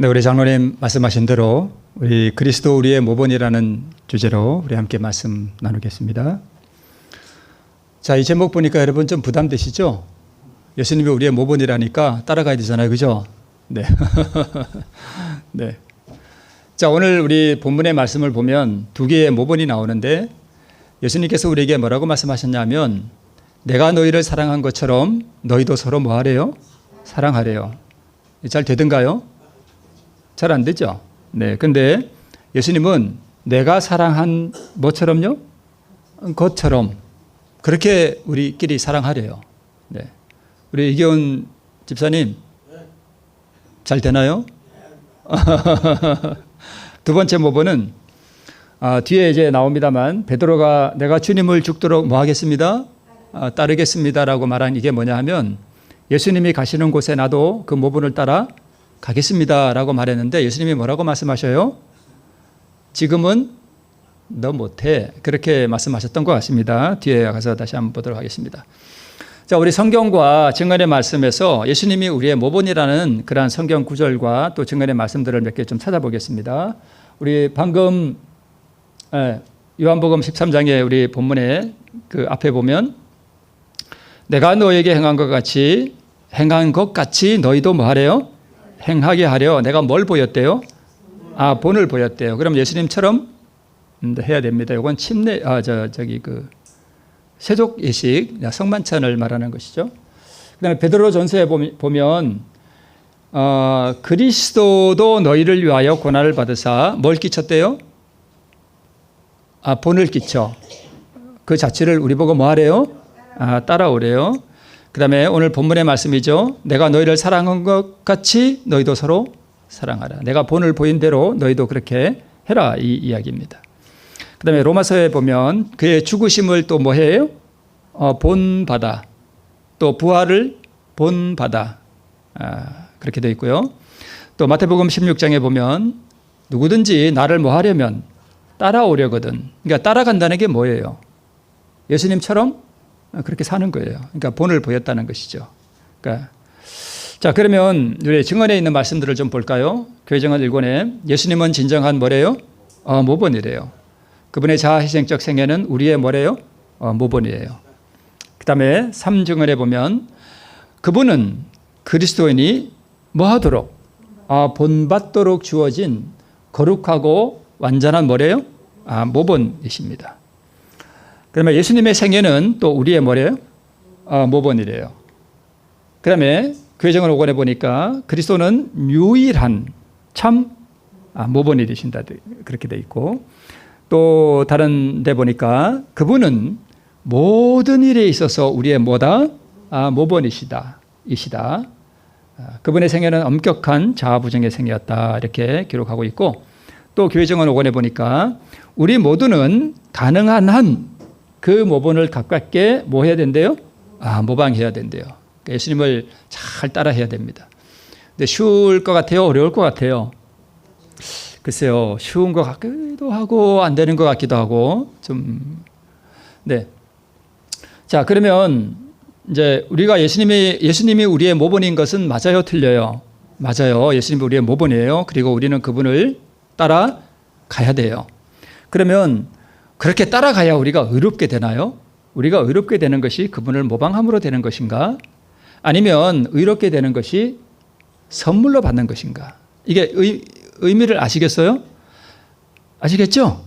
네, 우리 장로님 말씀하신 대로 우리 그리스도 우리의 모본이라는 주제로 우리 함께 말씀 나누겠습니다. 자, 이 제목 보니까 여러분 좀 부담되시죠? 예수님이 우리의 모본이라니까 따라가야 되잖아요, 그죠? 네. 네. 자, 오늘 우리 본문의 말씀을 보면 두 개의 모본이 나오는데 예수님께서 우리에게 뭐라고 말씀하셨냐면 내가 너희를 사랑한 것처럼 너희도 서로 뭐 하래요? 사랑하래요. 잘 되던가요? 잘 안 되죠? 네. 근데 예수님은 내가 사랑한 뭐처럼요? 것처럼 그렇게 우리끼리 사랑하래요. 네. 우리 이기훈 집사님 잘 되나요? 두 번째 모본은 뒤에 이제 나옵니다만 베드로가 내가 주님을 죽도록 뭐 하겠습니다? 따르겠습니다라고 말한 이게 뭐냐 하면 예수님이 가시는 곳에 나도 그 모본을 따라 가겠습니다라고 말했는데 예수님이 뭐라고 말씀하셔요? 지금은 너 못해. 그렇게 말씀하셨던 것 같습니다. 뒤에 가서 다시 한번 보도록 하겠습니다. 자, 우리 성경과 증언의 말씀에서 예수님이 우리의 모본이라는 그러한 성경 구절과 또 증언의 말씀들을 몇 개 좀 찾아보겠습니다. 우리 방금 요한복음 13장에 우리 본문에 그 앞에 보면 내가 너에게 행한 것 같이 너희도 뭐 하래요? 행하게 하려. 내가 뭘 보였대요? 본을 보였대요. 그럼 예수님처럼 해야 됩니다. 이건 침례, 세족 예식, 성만찬을 말하는 것이죠. 그다음에 베드로 전서에 보면 그리스도도 너희를 위하여 고난을 받으사 뭘 끼쳤대요? 본을 끼쳐. 그 자체를 우리 보고 뭐 하래요? 따라오래요. 그 다음에 오늘 본문의 말씀이죠. 내가 너희를 사랑한 것 같이 너희도 서로 사랑하라. 내가 본을 보인 대로 너희도 그렇게 해라. 이 이야기입니다. 그 다음에 로마서에 보면 그의 죽으심을 또 뭐 해요? 본받아. 또 부활을 본받아. 그렇게 되어 있고요. 또 마태복음 16장에 보면 누구든지 나를 뭐 하려면 따라오려거든. 그러니까 따라간다는 게 뭐예요? 예수님처럼 그렇게 사는 거예요. 그러니까 본을 보였다는 것이죠. 그러니까 자, 그러면 우리 증언에 있는 말씀들을 좀 볼까요? 교회증언 1권에 예수님은 진정한 뭐래요? 모본이래요. 그분의 자아희생적 생애는 우리의 뭐래요? 모본이에요. 그 다음에 3증언에 보면 그분은 그리스도인이 뭐 하도록? 본받도록 주어진 거룩하고 완전한 뭐래요? 모본이십니다. 그러면 예수님의 생애는 또 우리의 뭐래요? 모본이래요. 그 다음에 교회증언 5권에 보니까 그리스도는 유일한 참 모본이 되신다. 그렇게 돼 있고 또 다른 데 보니까 그분은 모든 일에 있어서 우리의 뭐다? 모본이시다. 그분의 생애는 엄격한 자아부정의 생애였다. 이렇게 기록하고 있고 또 교회증언 5권에 보니까 우리 모두는 가능한 한 그 모본을 가깝게 뭐 해야 된대요? 모방해야 된대요. 그러니까 예수님을 잘 따라해야 됩니다. 근데 쉬울 것 같아요? 어려울 것 같아요? 글쎄요, 쉬운 것 같기도 하고 안 되는 것 같기도 하고 좀 네. 자, 그러면 이제 우리가 예수님이 우리의 모본인 것은 맞아요, 틀려요? 맞아요. 예수님이 우리의 모본이에요. 그리고 우리는 그분을 따라 가야 돼요. 그러면 그렇게 따라가야 우리가 의롭게 되나요? 우리가 의롭게 되는 것이 그분을 모방함으로 되는 것인가? 아니면 의롭게 되는 것이 선물로 받는 것인가? 이게 의미를 아시겠어요? 아시겠죠?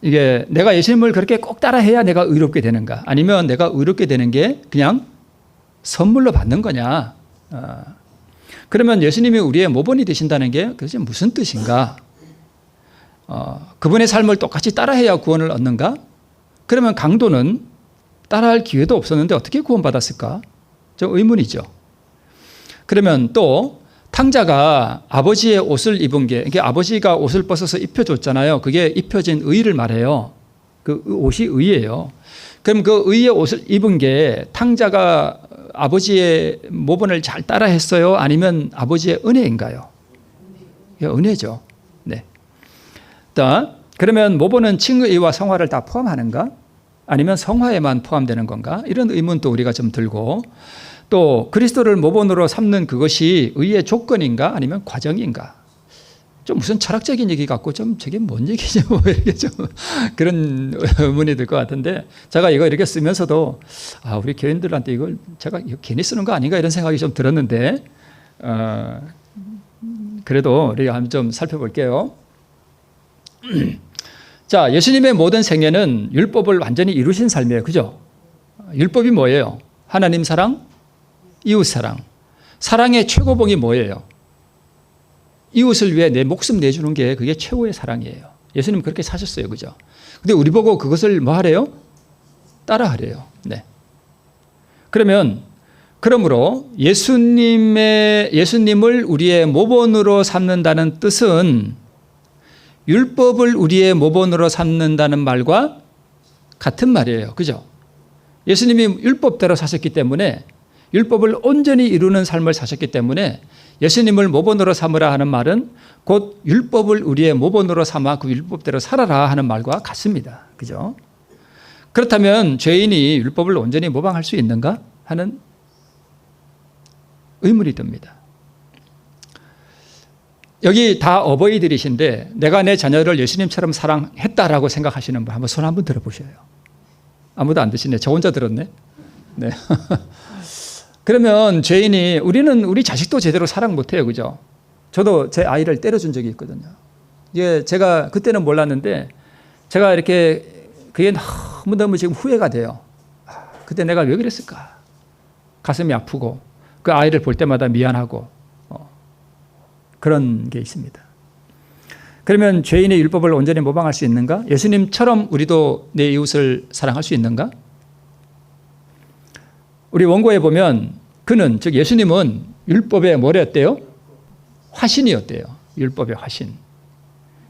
이게 내가 예수님을 그렇게 꼭 따라해야 내가 의롭게 되는가? 아니면 내가 의롭게 되는 게 그냥 선물로 받는 거냐? 그러면 예수님이 우리의 모본이 되신다는 게 그것이 무슨 뜻인가? 그분의 삶을 똑같이 따라해야 구원을 얻는가? 그러면 강도는 따라할 기회도 없었는데 어떻게 구원받았을까? 좀 의문이죠. 그러면 또 탕자가 아버지의 옷을 입은 게 이게 아버지가 옷을 벗어서 입혀줬잖아요. 그게 입혀진 의를 말해요. 그 옷이 의예요. 그럼 그 의의 옷을 입은 게 탕자가 아버지의 모본을 잘 따라했어요? 아니면 아버지의 은혜인가요? 은혜죠. 네. 그러면 모본은 칭의와 성화를 다 포함하는가? 아니면 성화에만 포함되는 건가? 이런 의문도 우리가 좀 들고 또 그리스도를 모본으로 삼는 그것이 의의 조건인가? 아니면 과정인가? 좀 무슨 철학적인 얘기 같고 좀 저게 뭔 얘기죠? 뭐 이렇게 좀 그런 의문이 들 것 같은데 제가 이거 이렇게 쓰면서도 우리 교인들한테 이걸 제가 괜히 쓰는 거 아닌가 이런 생각이 좀 들었는데 그래도 우리가 한번 좀 살펴볼게요. 자, 예수님의 모든 생애는 율법을 완전히 이루신 삶이에요. 그죠? 율법이 뭐예요? 하나님 사랑, 이웃 사랑. 사랑의 최고봉이 뭐예요? 이웃을 위해 내 목숨 내주는 게 그게 최고의 사랑이에요. 예수님 그렇게 사셨어요. 그죠? 근데 우리 보고 그것을 뭐 하래요? 따라하래요. 네. 그러므로 예수님을 우리의 모본으로 삼는다는 뜻은 율법을 우리의 모본으로 삼는다는 말과 같은 말이에요. 그죠? 예수님이 율법대로 사셨기 때문에 율법을 온전히 이루는 삶을 사셨기 때문에 예수님을 모본으로 삼으라 하는 말은 곧 율법을 우리의 모본으로 삼아 그 율법대로 살아라 하는 말과 같습니다. 그죠? 그렇다면 죄인이 율법을 온전히 모방할 수 있는가 하는 의문이 듭니다. 여기 다 어버이들이신데 내가 내 자녀를 예수님처럼 사랑했다라고 생각하시는 분 한번 손 한번 들어보셔요. 아무도 안 드시네. 저 혼자 들었네. 네. 그러면 죄인이 우리 자식도 제대로 사랑 못해요. 그죠? 저도 제 아이를 때려준 적이 있거든요. 이게 제가 그때는 몰랐는데 제가 이렇게 그게 너무너무 지금 후회가 돼요. 그때 내가 왜 그랬을까? 가슴이 아프고 그 아이를 볼 때마다 미안하고 그런 게 있습니다. 그러면 죄인의 율법을 온전히 모방할 수 있는가? 예수님처럼 우리도 내 이웃을 사랑할 수 있는가? 우리 원고에 보면 그는 즉 예수님은 율법의 뭐랬대요? 화신이었대요. 율법의 화신.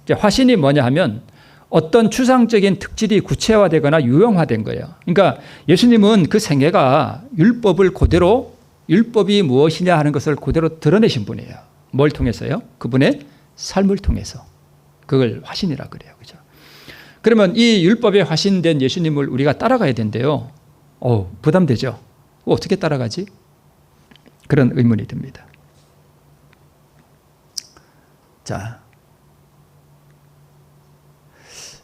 이제 화신이 뭐냐 하면 어떤 추상적인 특질이 구체화되거나 유형화된 거예요. 그러니까 예수님은 그 생애가 율법이 무엇이냐 하는 것을 그대로 드러내신 분이에요. 뭘 통해서요? 그분의 삶을 통해서. 그걸 화신이라 그래요. 그죠? 그러면 이 율법에 화신된 예수님을 우리가 따라가야 된대요. 부담되죠? 어떻게 따라가지? 그런 의문이 듭니다.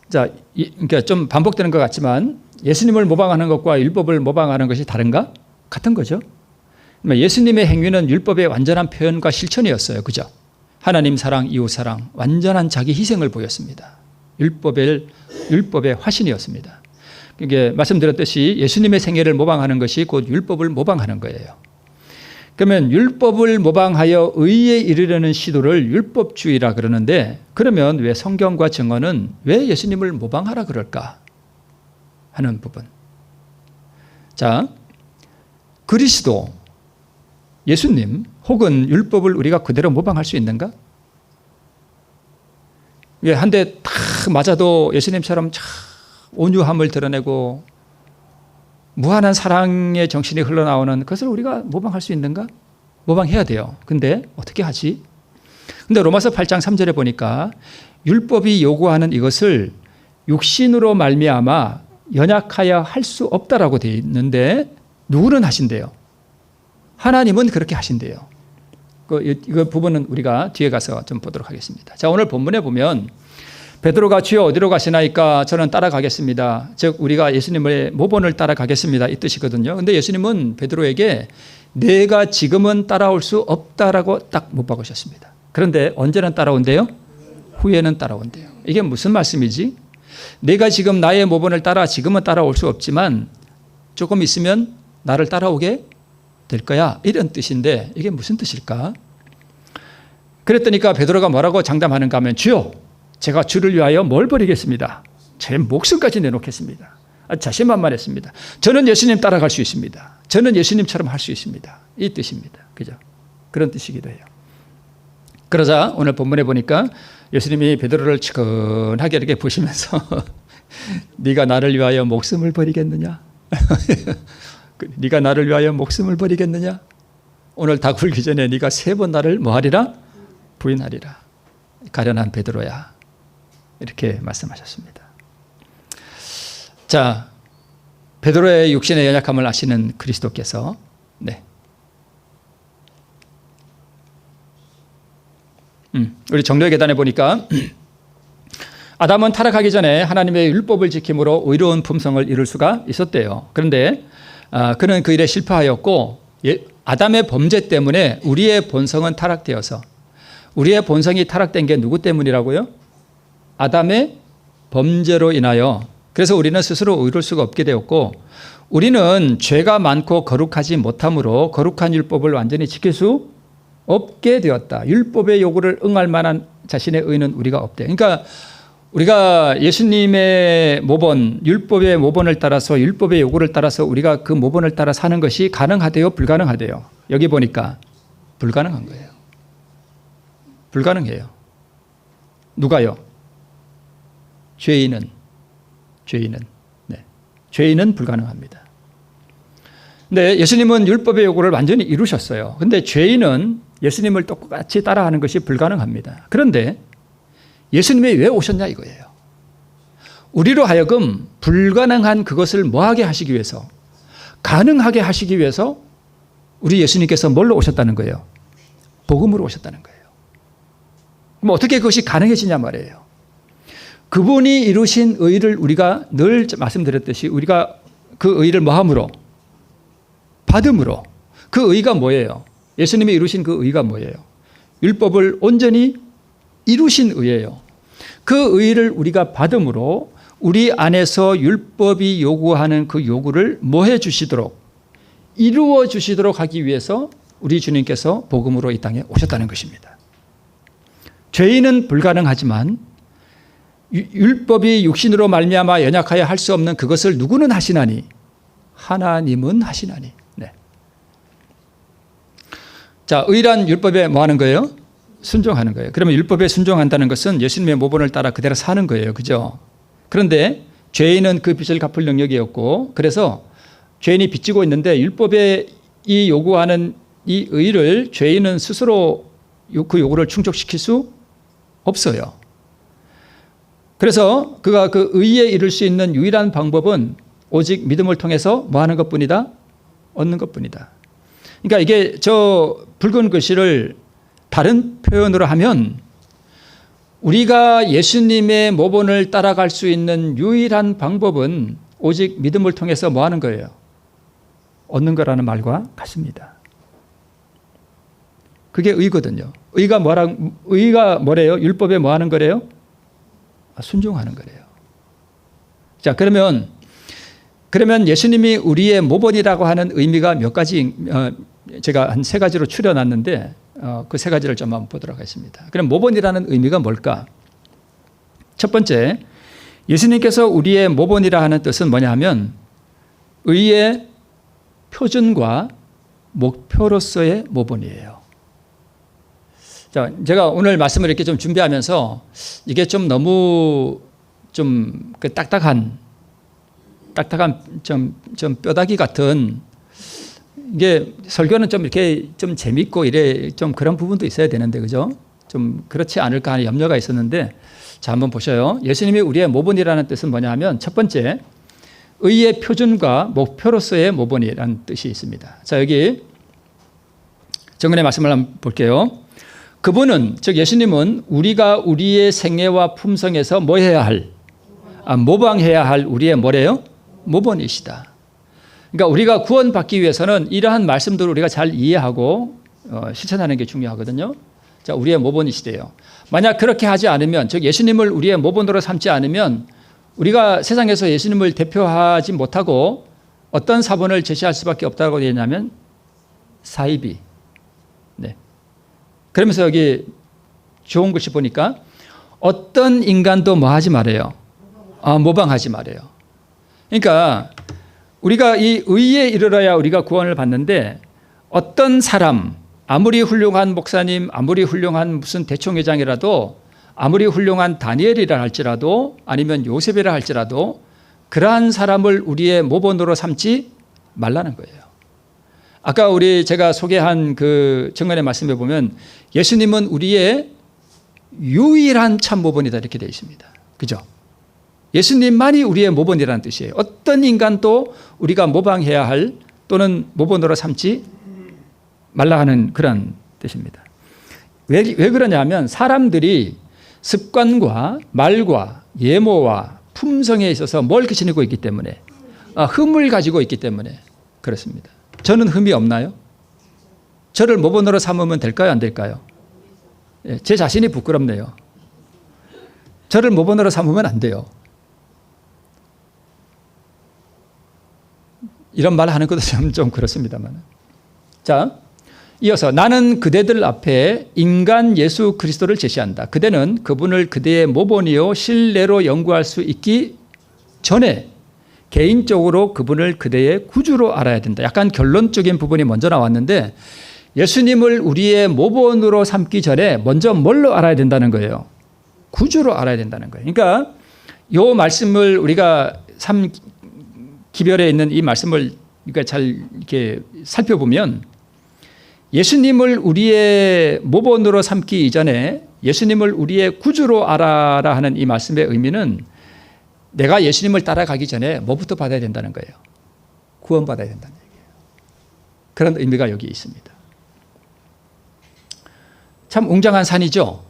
그러니까 좀 반복되는 것 같지만 예수님을 모방하는 것과 율법을 모방하는 것이 다른가? 같은 거죠. 예수님의 행위는 율법의 완전한 표현과 실천이었어요. 그죠? 하나님 사랑, 이웃 사랑, 완전한 자기 희생을 보였습니다. 율법의 화신이었습니다. 이게 말씀드렸듯이 예수님의 생애를 모방하는 것이 곧 율법을 모방하는 거예요. 그러면 율법을 모방하여 의에 이르려는 시도를 율법주의라 그러는데 그러면 왜 성경과 증언은 왜 예수님을 모방하라 그럴까 하는 부분. 그리스도, 예수님 혹은 율법을 우리가 그대로 모방할 수 있는가? 한 대 탁 맞아도 예수님처럼 온유함을 드러내고 무한한 사랑의 정신이 흘러나오는 것을 우리가 모방할 수 있는가? 모방해야 돼요. 근데 어떻게 하지? 근데 로마서 8장 3절에 보니까 율법이 요구하는 이것을 육신으로 말미암아 연약하여 할 수 없다라고 되어 있는데 누구는 하신대요? 하나님은 그렇게 하신대요. 이거 부분은 우리가 뒤에 가서 좀 보도록 하겠습니다. 오늘 본문에 보면 베드로가 주여 어디로 가시나이까 저는 따라가겠습니다. 즉 우리가 예수님의 모본을 따라가겠습니다. 이 뜻이거든요. 근데 예수님은 베드로에게 내가 지금은 따라올 수 없다라고 딱 못 박으셨습니다. 그런데 언제는 따라온대요? 후에는 따라온대요. 이게 무슨 말씀이지? 내가 지금 나의 모본을 따라 지금은 따라올 수 없지만 조금 있으면 나를 따라오게 될 거야. 이런 뜻인데 이게 무슨 뜻일까? 그랬더니까 베드로가 뭐라고 장담하는가 하면 주여 제가 주를 위하여 뭘 버리겠습니다. 제 목숨까지 내놓겠습니다. 자신만만했습니다. 저는 예수님 따라갈 수 있습니다. 저는 예수님처럼 할 수 있습니다. 이 뜻입니다. 그죠? 그런 뜻이기도 해요. 그러자 오늘 본문에 보니까 예수님이 베드로를 치근하게 이렇게 보시면서 네가 나를 위하여 목숨을 버리겠느냐? 네가 나를 위하여 목숨을 버리겠느냐? 오늘 닭 굴기 전에 네가 3번 나를 뭐하리라? 부인하리라. 가련한 베드로야. 이렇게 말씀하셨습니다. 베드로의 육신의 연약함을 아시는 그리스도께서 우리 정로의 계단에 보니까 아담은 타락하기 전에 하나님의 율법을 지킴으로 의로운 품성을 이룰 수가 있었대요. 그런데 그는 그 일에 실패하였고 아담의 범죄 때문에 우리의 본성은 타락되어서 우리의 본성이 타락된 게 누구 때문이라고요? 아담의 범죄로 인하여. 그래서 우리는 스스로 의로울 수가 없게 되었고 우리는 죄가 많고 거룩하지 못함으로 거룩한 율법을 완전히 지킬 수 없게 되었다. 율법의 요구를 응할 만한 자신의 의는 우리가 없대. 그러니까 우리가 예수님의 모본, 율법의 모본을 따라서 율법의 요구를 따라서 우리가 그 모본을 따라 사는 것이 가능하대요? 불가능하대요? 여기 보니까 불가능한 거예요. 불가능해요. 누가요? 죄인은 죄인은 불가능합니다. 근데 예수님은 율법의 요구를 완전히 이루셨어요. 근데 죄인은 예수님을 똑같이 따라하는 것이 불가능합니다. 그런데 예수님이 왜 오셨냐 이거예요. 우리로 하여금 불가능한 그것을 뭐하게 하시기 위해서, 가능하게 하시기 위해서 우리 예수님께서 뭘로 오셨다는 거예요? 복음으로 오셨다는 거예요. 그럼 어떻게 그것이 가능해지냐 말이에요. 그분이 이루신 의를 우리가 늘 말씀드렸듯이 우리가 그 의를 뭐함으로? 받음으로. 그 의가 뭐예요? 예수님이 이루신 그 의가 뭐예요? 율법을 온전히 이루신 의예요. 그 의를 우리가 받음으로 우리 안에서 율법이 요구하는 그 요구를 뭐 해 주시도록, 이루어 주시도록 하기 위해서 우리 주님께서 복음으로 이 땅에 오셨다는 것입니다. 죄인은 불가능하지만 율법이 육신으로 말미암아 연약하여 할 수 없는 그것을 누구는 하시나니? 하나님은 하시나니. 네. 자, 의란 율법에 뭐 하는 거예요? 순종하는 거예요. 그러면 율법에 순종한다는 것은 예수님의 모본을 따라 그대로 사는 거예요. 그죠? 그런데 죄인은 그 빚을 갚을 능력이 없고, 그래서 죄인이 빚지고 있는데 율법에 이 요구하는 이 의를 죄인은 스스로 그 요구를 충족시킬 수 없어요. 그래서 그가 그 의에 이를 수 있는 유일한 방법은 오직 믿음을 통해서 뭐 하는 것뿐이다? 얻는 것뿐이다. 그러니까 이게 저 붉은 글씨를 다른 표현으로 하면 우리가 예수님의 모본을 따라갈 수 있는 유일한 방법은 오직 믿음을 통해서 뭐 하는 거예요? 얻는 거라는 말과 같습니다. 그게 의거든요. 의가 뭐래요? 율법에 뭐 하는 거래요? 순종하는 거래요. 자, 그러면 예수님이 우리의 모본이라고 하는 의미가 몇 가지, 제가 한 3가지로 추려놨는데 그 3가지를 좀 한번 보도록 하겠습니다. 그럼 모본이라는 의미가 뭘까? 첫 번째, 예수님께서 우리의 모본이라 하는 뜻은 뭐냐 하면 의의 표준과 목표로서의 모본이에요. 자, 제가 오늘 말씀을 이렇게 좀 준비하면서 이게 좀 너무 좀 그 딱딱한 좀 뼈다귀 같은, 이게 설교는 좀 이렇게 좀 재밌고 이래 좀 그런 부분도 있어야 되는데, 그죠? 좀 그렇지 않을까 하는 염려가 있었는데, 자, 한번 보셔요. 예수님이 우리의 모본이라는 뜻은 뭐냐 하면 첫 번째, 의의 표준과 목표로서의 모본이라는 뜻이 있습니다. 자, 여기 정근의 말씀을 한번 볼게요. 그분은, 즉 예수님은 우리가 우리의 생애와 품성에서 뭐 해야 할? 모방해야 할 우리의 뭐래요? 모본이시다. 그러니까 우리가 구원받기 위해서는 이러한 말씀들을 우리가 잘 이해하고 실천하는 게 중요하거든요. 자, 우리의 모본이시대요. 만약 그렇게 하지 않으면, 즉 예수님을 우리의 모본으로 삼지 않으면 우리가 세상에서 예수님을 대표하지 못하고 어떤 사본을 제시할 수밖에 없다고 되어 있냐면 사이비. 네. 그러면서 여기 좋은 글씨 보니까 어떤 인간도 뭐 하지 말아요? 모방하지 말아요. 그러니까 우리가 이 의에 이르러야 우리가 구원을 받는데, 어떤 사람, 아무리 훌륭한 목사님, 아무리 훌륭한 무슨 대총회장이라도, 아무리 훌륭한 다니엘이라 할지라도, 아니면 요셉이라 할지라도 그러한 사람을 우리의 모본으로 삼지 말라는 거예요. 아까 제가 소개한 그 정면의 말씀에 보면 예수님은 우리의 유일한 참 모본이다 이렇게 되어 있습니다. 그죠? 예수님만이 우리의 모본이라는 뜻이에요. 어떤 인간도 우리가 모방해야 할 또는 모본으로 삼지 말라 하는 그런 뜻입니다. 왜 그러냐면 사람들이 습관과 말과 예모와 품성에 있어서 뭘 지니고 있기 때문에 흠을 가지고 있기 때문에 그렇습니다. 저는 흠이 없나요? 저를 모범으로 삼으면 될까요? 안 될까요? 제 자신이 부끄럽네요. 저를 모범으로 삼으면 안 돼요. 이런 말 하는 것도 좀 그렇습니다만. 자, 이어서 나는 그대들 앞에 인간 예수 그리스도를 제시한다. 그대는 그분을 그대의 모본이요 신뢰로 연구할 수 있기 전에 개인적으로 그분을 그대의 구주로 알아야 된다. 약간 결론적인 부분이 먼저 나왔는데 예수님을 우리의 모본으로 삼기 전에 먼저 뭘로 알아야 된다는 거예요? 구주로 알아야 된다는 거예요. 그러니까 이 말씀을 우리가 기별에 있는 이 말씀을 그러니까 잘 이렇게 살펴보면 예수님을 우리의 모본으로 삼기 이전에 예수님을 우리의 구주로 알아라 하는 이 말씀의 의미는 내가 예수님을 따라가기 전에 뭐부터 받아야 된다는 거예요? 구원받아야 된다는 얘기예요. 그런 의미가 여기 있습니다. 참 웅장한 산이죠.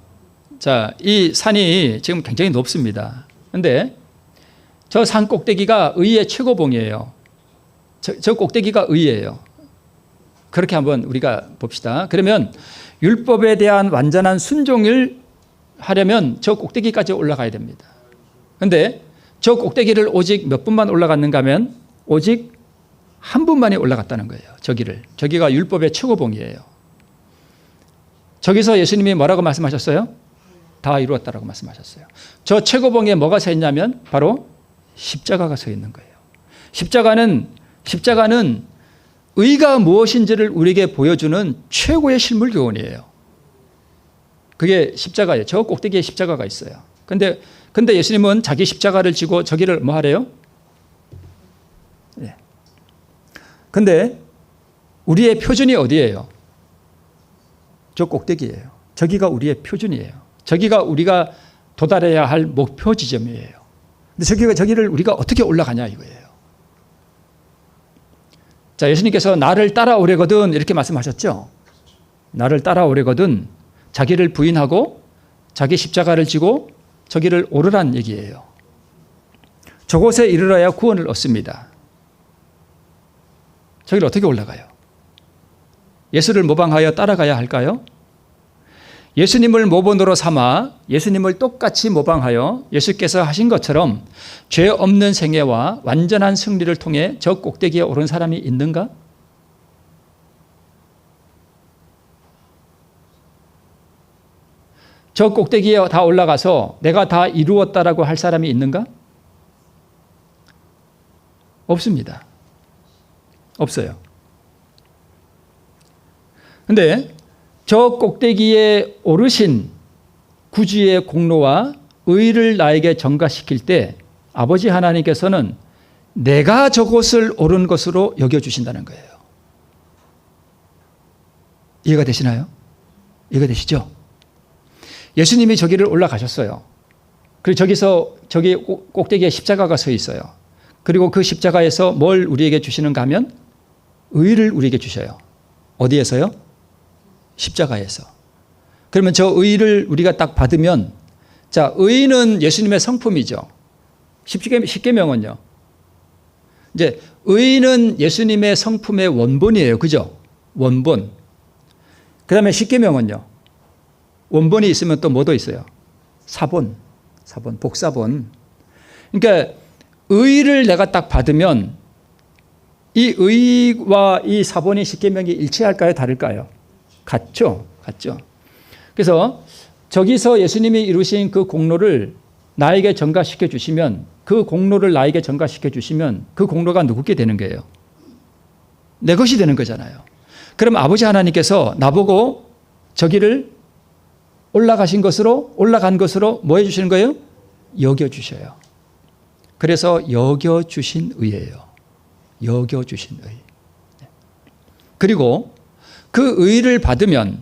자, 이 산이 지금 굉장히 높습니다. 그런데 저 산 꼭대기가 의의 최고봉이에요. 저 꼭대기가 의예요. 그렇게 한번 우리가 봅시다. 그러면 율법에 대한 완전한 순종을 하려면 저 꼭대기까지 올라가야 됩니다. 그런데 저 꼭대기를 오직 몇 분만 올라갔는가 하면 오직 한 분만이 올라갔다는 거예요. 저기가 율법의 최고봉이에요. 저기서 예수님이 뭐라고 말씀하셨어요? 다 이루었다라고 말씀하셨어요. 저 최고봉에 뭐가 서 있냐면 바로 십자가가 서 있는 거예요. 십자가는 의가 무엇인지를 우리에게 보여주는 최고의 실물 교훈이에요. 그게 십자가예요. 저 꼭대기에 십자가가 있어요. 근데 예수님은 자기 십자가를 지고 저기를 뭐 하래요? 예. 근데 우리의 표준이 어디예요? 저 꼭대기예요. 저기가 우리의 표준이에요. 저기가 우리가 도달해야 할 목표 지점이에요. 근데 저기를 우리가 어떻게 올라가냐 이거예요. 자, 예수님께서 나를 따라오려거든 이렇게 말씀하셨죠. 나를 따라오려거든 자기를 부인하고 자기 십자가를 지고 저기를 오르란 얘기예요. 저곳에 이르러야 구원을 얻습니다. 저기를 어떻게 올라가요? 예수를 모방하여 따라가야 할까요? 예수님을 모본으로 삼아 예수님을 똑같이 모방하여 예수께서 하신 것처럼 죄 없는 생애와 완전한 승리를 통해 저 꼭대기에 오른 사람이 있는가? 저 꼭대기에 다 올라가서 내가 다 이루었다라고 할 사람이 있는가? 없습니다. 없어요. 근데 저 꼭대기에 오르신 구주의 공로와 의를 나에게 전가시킬 때 아버지 하나님께서는 내가 저곳을 오른 것으로 여겨주신다는 거예요. 이해가 되시나요? 이해가 되시죠? 예수님이 저기를 올라가셨어요. 그리고 저기 꼭대기에 십자가가 서 있어요. 그리고 그 십자가에서 뭘 우리에게 주시는가 하면 의를 우리에게 주셔요. 어디에서요? 십자가에서. 그러면 저 의를 우리가 딱 받으면 자, 의는 예수님의 성품이죠. 십계명은요. 이제 의는 예수님의 성품의 원본이에요. 그죠? 원본. 그다음에 십계명은요. 원본이 있으면 또 뭐도 있어요? 사본, 복사본. 그러니까 의를 내가 딱 받으면 이 의와 이 사본이 십계명이 일치할까요? 다를까요? 같죠. 그래서 저기서 예수님이 이루신 그 공로를 나에게 전가시켜 주시면 그 공로가 누구께 되는 거예요? 내 것이 되는 거잖아요. 그럼 아버지 하나님께서 나보고 저기를 올라간 것으로 뭐 해주시는 거예요? 여겨주셔요. 그래서 여겨주신 의예요. 여겨주신 의. 그리고 그 의를 받으면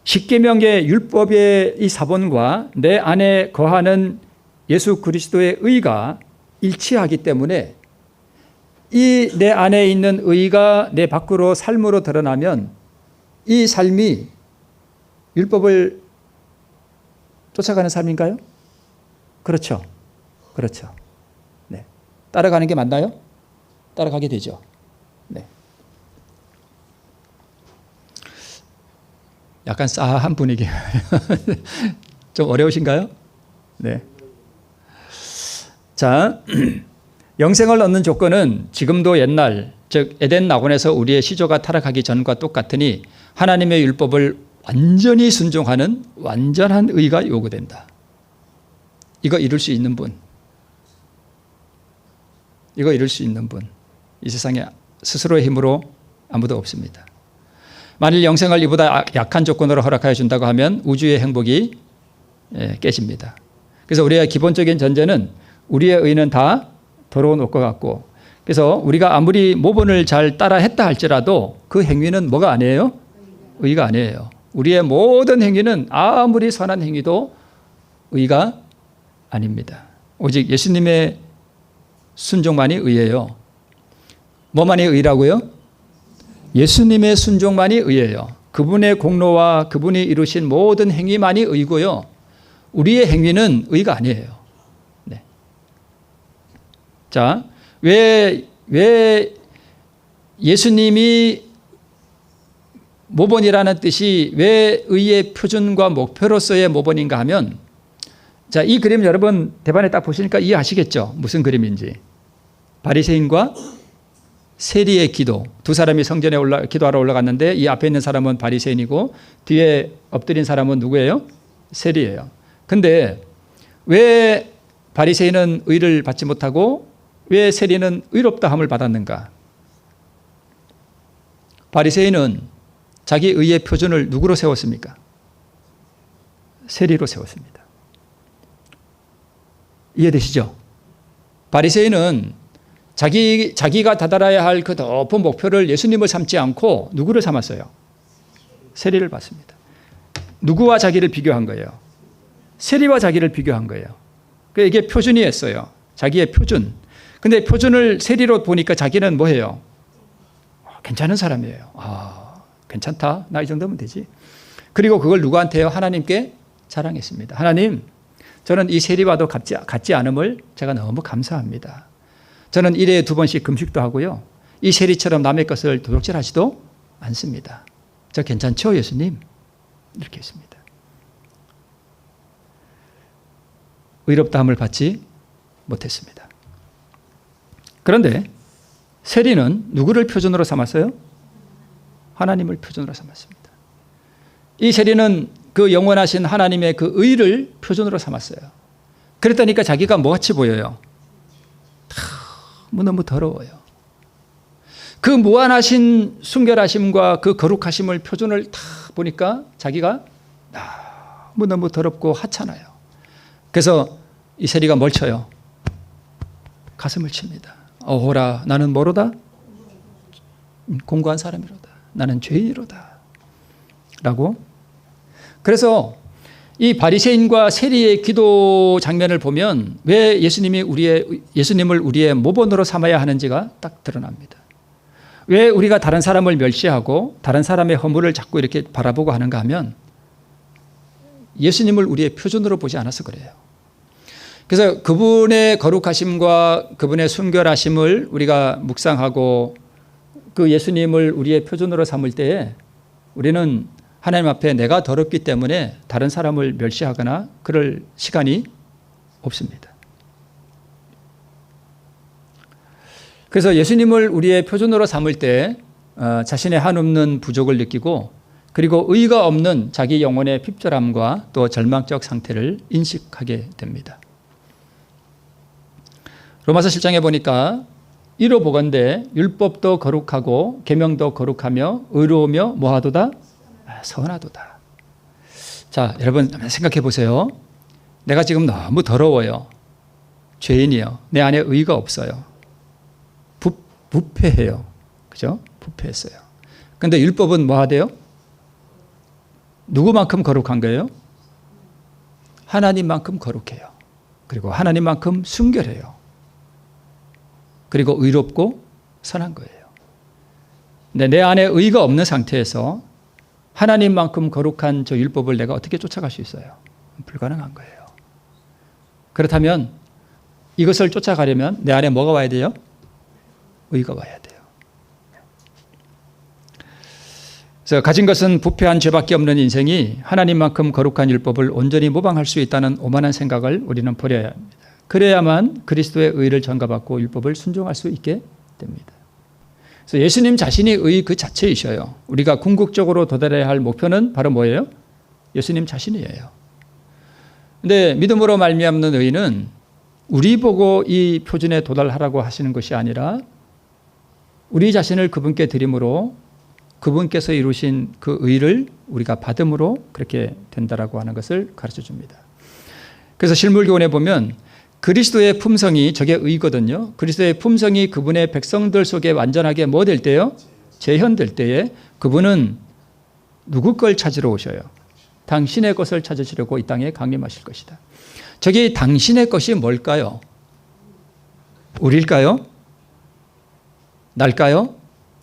십계명의 율법의 이 사본과 내 안에 거하는 예수 그리스도의 의가 일치하기 때문에 이 내 안에 있는 의가 내 밖으로 삶으로 드러나면 이 삶이 율법을 쫓아가는 삶인가요? 그렇죠. 그렇죠. 네. 따라가는 게 맞나요? 따라가게 되죠. 네. 약간 싸한 분위기. 좀 어려우신가요? 네. 자, 영생을 얻는 조건은 지금도 옛날, 즉 에덴 낙원에서 우리의 시조가 타락하기 전과 똑같으니 하나님의 율법을 완전히 순종하는 완전한 의가 요구된다. 이거 이룰 수 있는 분. 이거 이룰 수 있는 분. 이 세상에 스스로의 힘으로 아무도 없습니다. 만일 영생을 이보다 약한 조건으로 허락하여 준다고 하면 우주의 행복이 깨집니다. 그래서 우리의 기본적인 전제는 우리의 의는 다 더러운 옷과 같고, 그래서 우리가 아무리 모본을 잘 따라 했다 할지라도 그 행위는 뭐가 아니에요? 의가 아니에요. 우리의 모든 행위는 아무리 선한 행위도 의가 아닙니다. 오직 예수님의 순종만이 의예요. 뭐만이 의라고요? 예수님의 순종만이 의예요. 그분의 공로와 그분이 이루신 모든 행위만이 의고요. 우리의 행위는 의가 아니에요. 네. 자, 왜 예수님이 모본이라는 뜻이 왜 의의 표준과 목표로서의 모본인가 하면, 자, 이 그림 여러분 대반에 딱 보시니까 이해하시겠죠? 무슨 그림인지. 바리새인과 세리의 기도. 두 사람이 성전에 기도하러 올라갔는데 이 앞에 있는 사람은 바리새인이고 뒤에 엎드린 사람은 누구예요? 세리예요. 근데 왜 바리새인은 의를 받지 못하고 왜 세리는 의롭다함을 받았는가? 바리새인은 자기 의의 표준을 누구로 세웠습니까? 세리로 세웠습니다. 이해되시죠? 바리새인은 자기가 다다라야 할 그 높은 목표를 예수님을 삼지 않고 누구를 삼았어요? 세리를 봤습니다. 누구와 자기를 비교한 거예요? 세리와 자기를 비교한 거예요. 이게 표준이었어요. 자기의 표준. 근데 표준을 세리로 보니까 자기는 뭐예요? 괜찮은 사람이에요. 괜찮다. 나 이 정도면 되지. 그리고 그걸 누구한테요? 하나님께 자랑했습니다. 하나님, 저는 이 세리와도 같지 않음을 제가 너무 감사합니다. 저는 1회에 2번씩 금식도 하고요. 이 세리처럼 남의 것을 도둑질하지도 않습니다. 저 괜찮죠, 예수님? 이렇게 했습니다. 의롭다함을 받지 못했습니다. 그런데 세리는 누구를 표준으로 삼았어요? 하나님을 표준으로 삼았습니다. 이 세리는 그 영원하신 하나님의 그 의를 표준으로 삼았어요. 그랬다니까 자기가 뭐같이 보여요? 너무 더러워요. 그 무한하신 순결하심과 그 거룩하심을 표준을 다 보니까 자기가 너무 더럽고 하찮아요. 그래서 이 세리가 뭘 쳐요? 가슴을 칩니다. 어호라, 나는 뭐로다? 공고한 사람이로다. 나는 죄인이로다. 라고. 그래서 이 바리새인과 세리의 기도 장면을 보면 왜 예수님을 우리의 모본으로 삼아야 하는지가 딱 드러납니다. 왜 우리가 다른 사람을 멸시하고 다른 사람의 허물을 자꾸 이렇게 바라보고 하는가 하면 예수님을 우리의 표준으로 보지 않아서 그래요. 그래서 그분의 거룩하심과 그분의 순결하심을 우리가 묵상하고 그 예수님을 우리의 표준으로 삼을 때에 우리는 하나님 앞에 내가 더럽기 때문에 다른 사람을 멸시하거나 그럴 시간이 없습니다. 그래서 예수님을 우리의 표준으로 삼을 때 자신의 한없는 부족을 느끼고 그리고 의가 없는 자기 영혼의 핍절함과 또 절망적 상태를 인식하게 됩니다. 로마서 7장에 보니까 이로 보건대 율법도 거룩하고 계명도 거룩하며 의로우며 뭐하도다? 선하도다. 자, 여러분 생각해 보세요. 내가 지금 너무 더러워요. 죄인이요. 내 안에 의가 없어요. 부패해요. 그죠? 부패했어요. 그런데 율법은 뭐 하대요? 누구만큼 거룩한 거예요? 하나님만큼 거룩해요. 그리고 하나님만큼 순결해요. 그리고 의롭고 선한 거예요. 근데 내 안에 의가 없는 상태에서 하나님만큼 거룩한 저 율법을 내가 어떻게 쫓아갈 수 있어요? 불가능한 거예요. 그렇다면 이것을 쫓아가려면 내 안에 뭐가 와야 돼요? 의가 와야 돼요. 그래서 가진 것은 부패한 죄밖에 없는 인생이 하나님만큼 거룩한 율법을 온전히 모방할 수 있다는 오만한 생각을 우리는 버려야 합니다. 그래야만 그리스도의 의를 전가받고 율법을 순종할 수 있게 됩니다. 그래서 예수님 자신이 의 그 자체이셔요. 우리가 궁극적으로 도달해야 할 목표는 바로 뭐예요? 예수님 자신이에요. 근데 믿음으로 말미암는 의는 우리 보고 이 표준에 도달하라고 하시는 것이 아니라 우리 자신을 그분께 드림으로 그분께서 이루신 그 의를 우리가 받음으로 그렇게 된다라고 하는 것을 가르쳐 줍니다. 그래서 실물교훈에 보면 그리스도의 품성이 저게 의거든요. 그리스도의 품성이 그분의 백성들 속에 완전하게 뭐 될 때요? 재현될 때에 그분은 누구 걸 찾으러 오셔요? 당신의 것을 찾으시려고 이 땅에 강림하실 것이다. 저기 당신의 것이 뭘까요? 우리일까요? 날까요?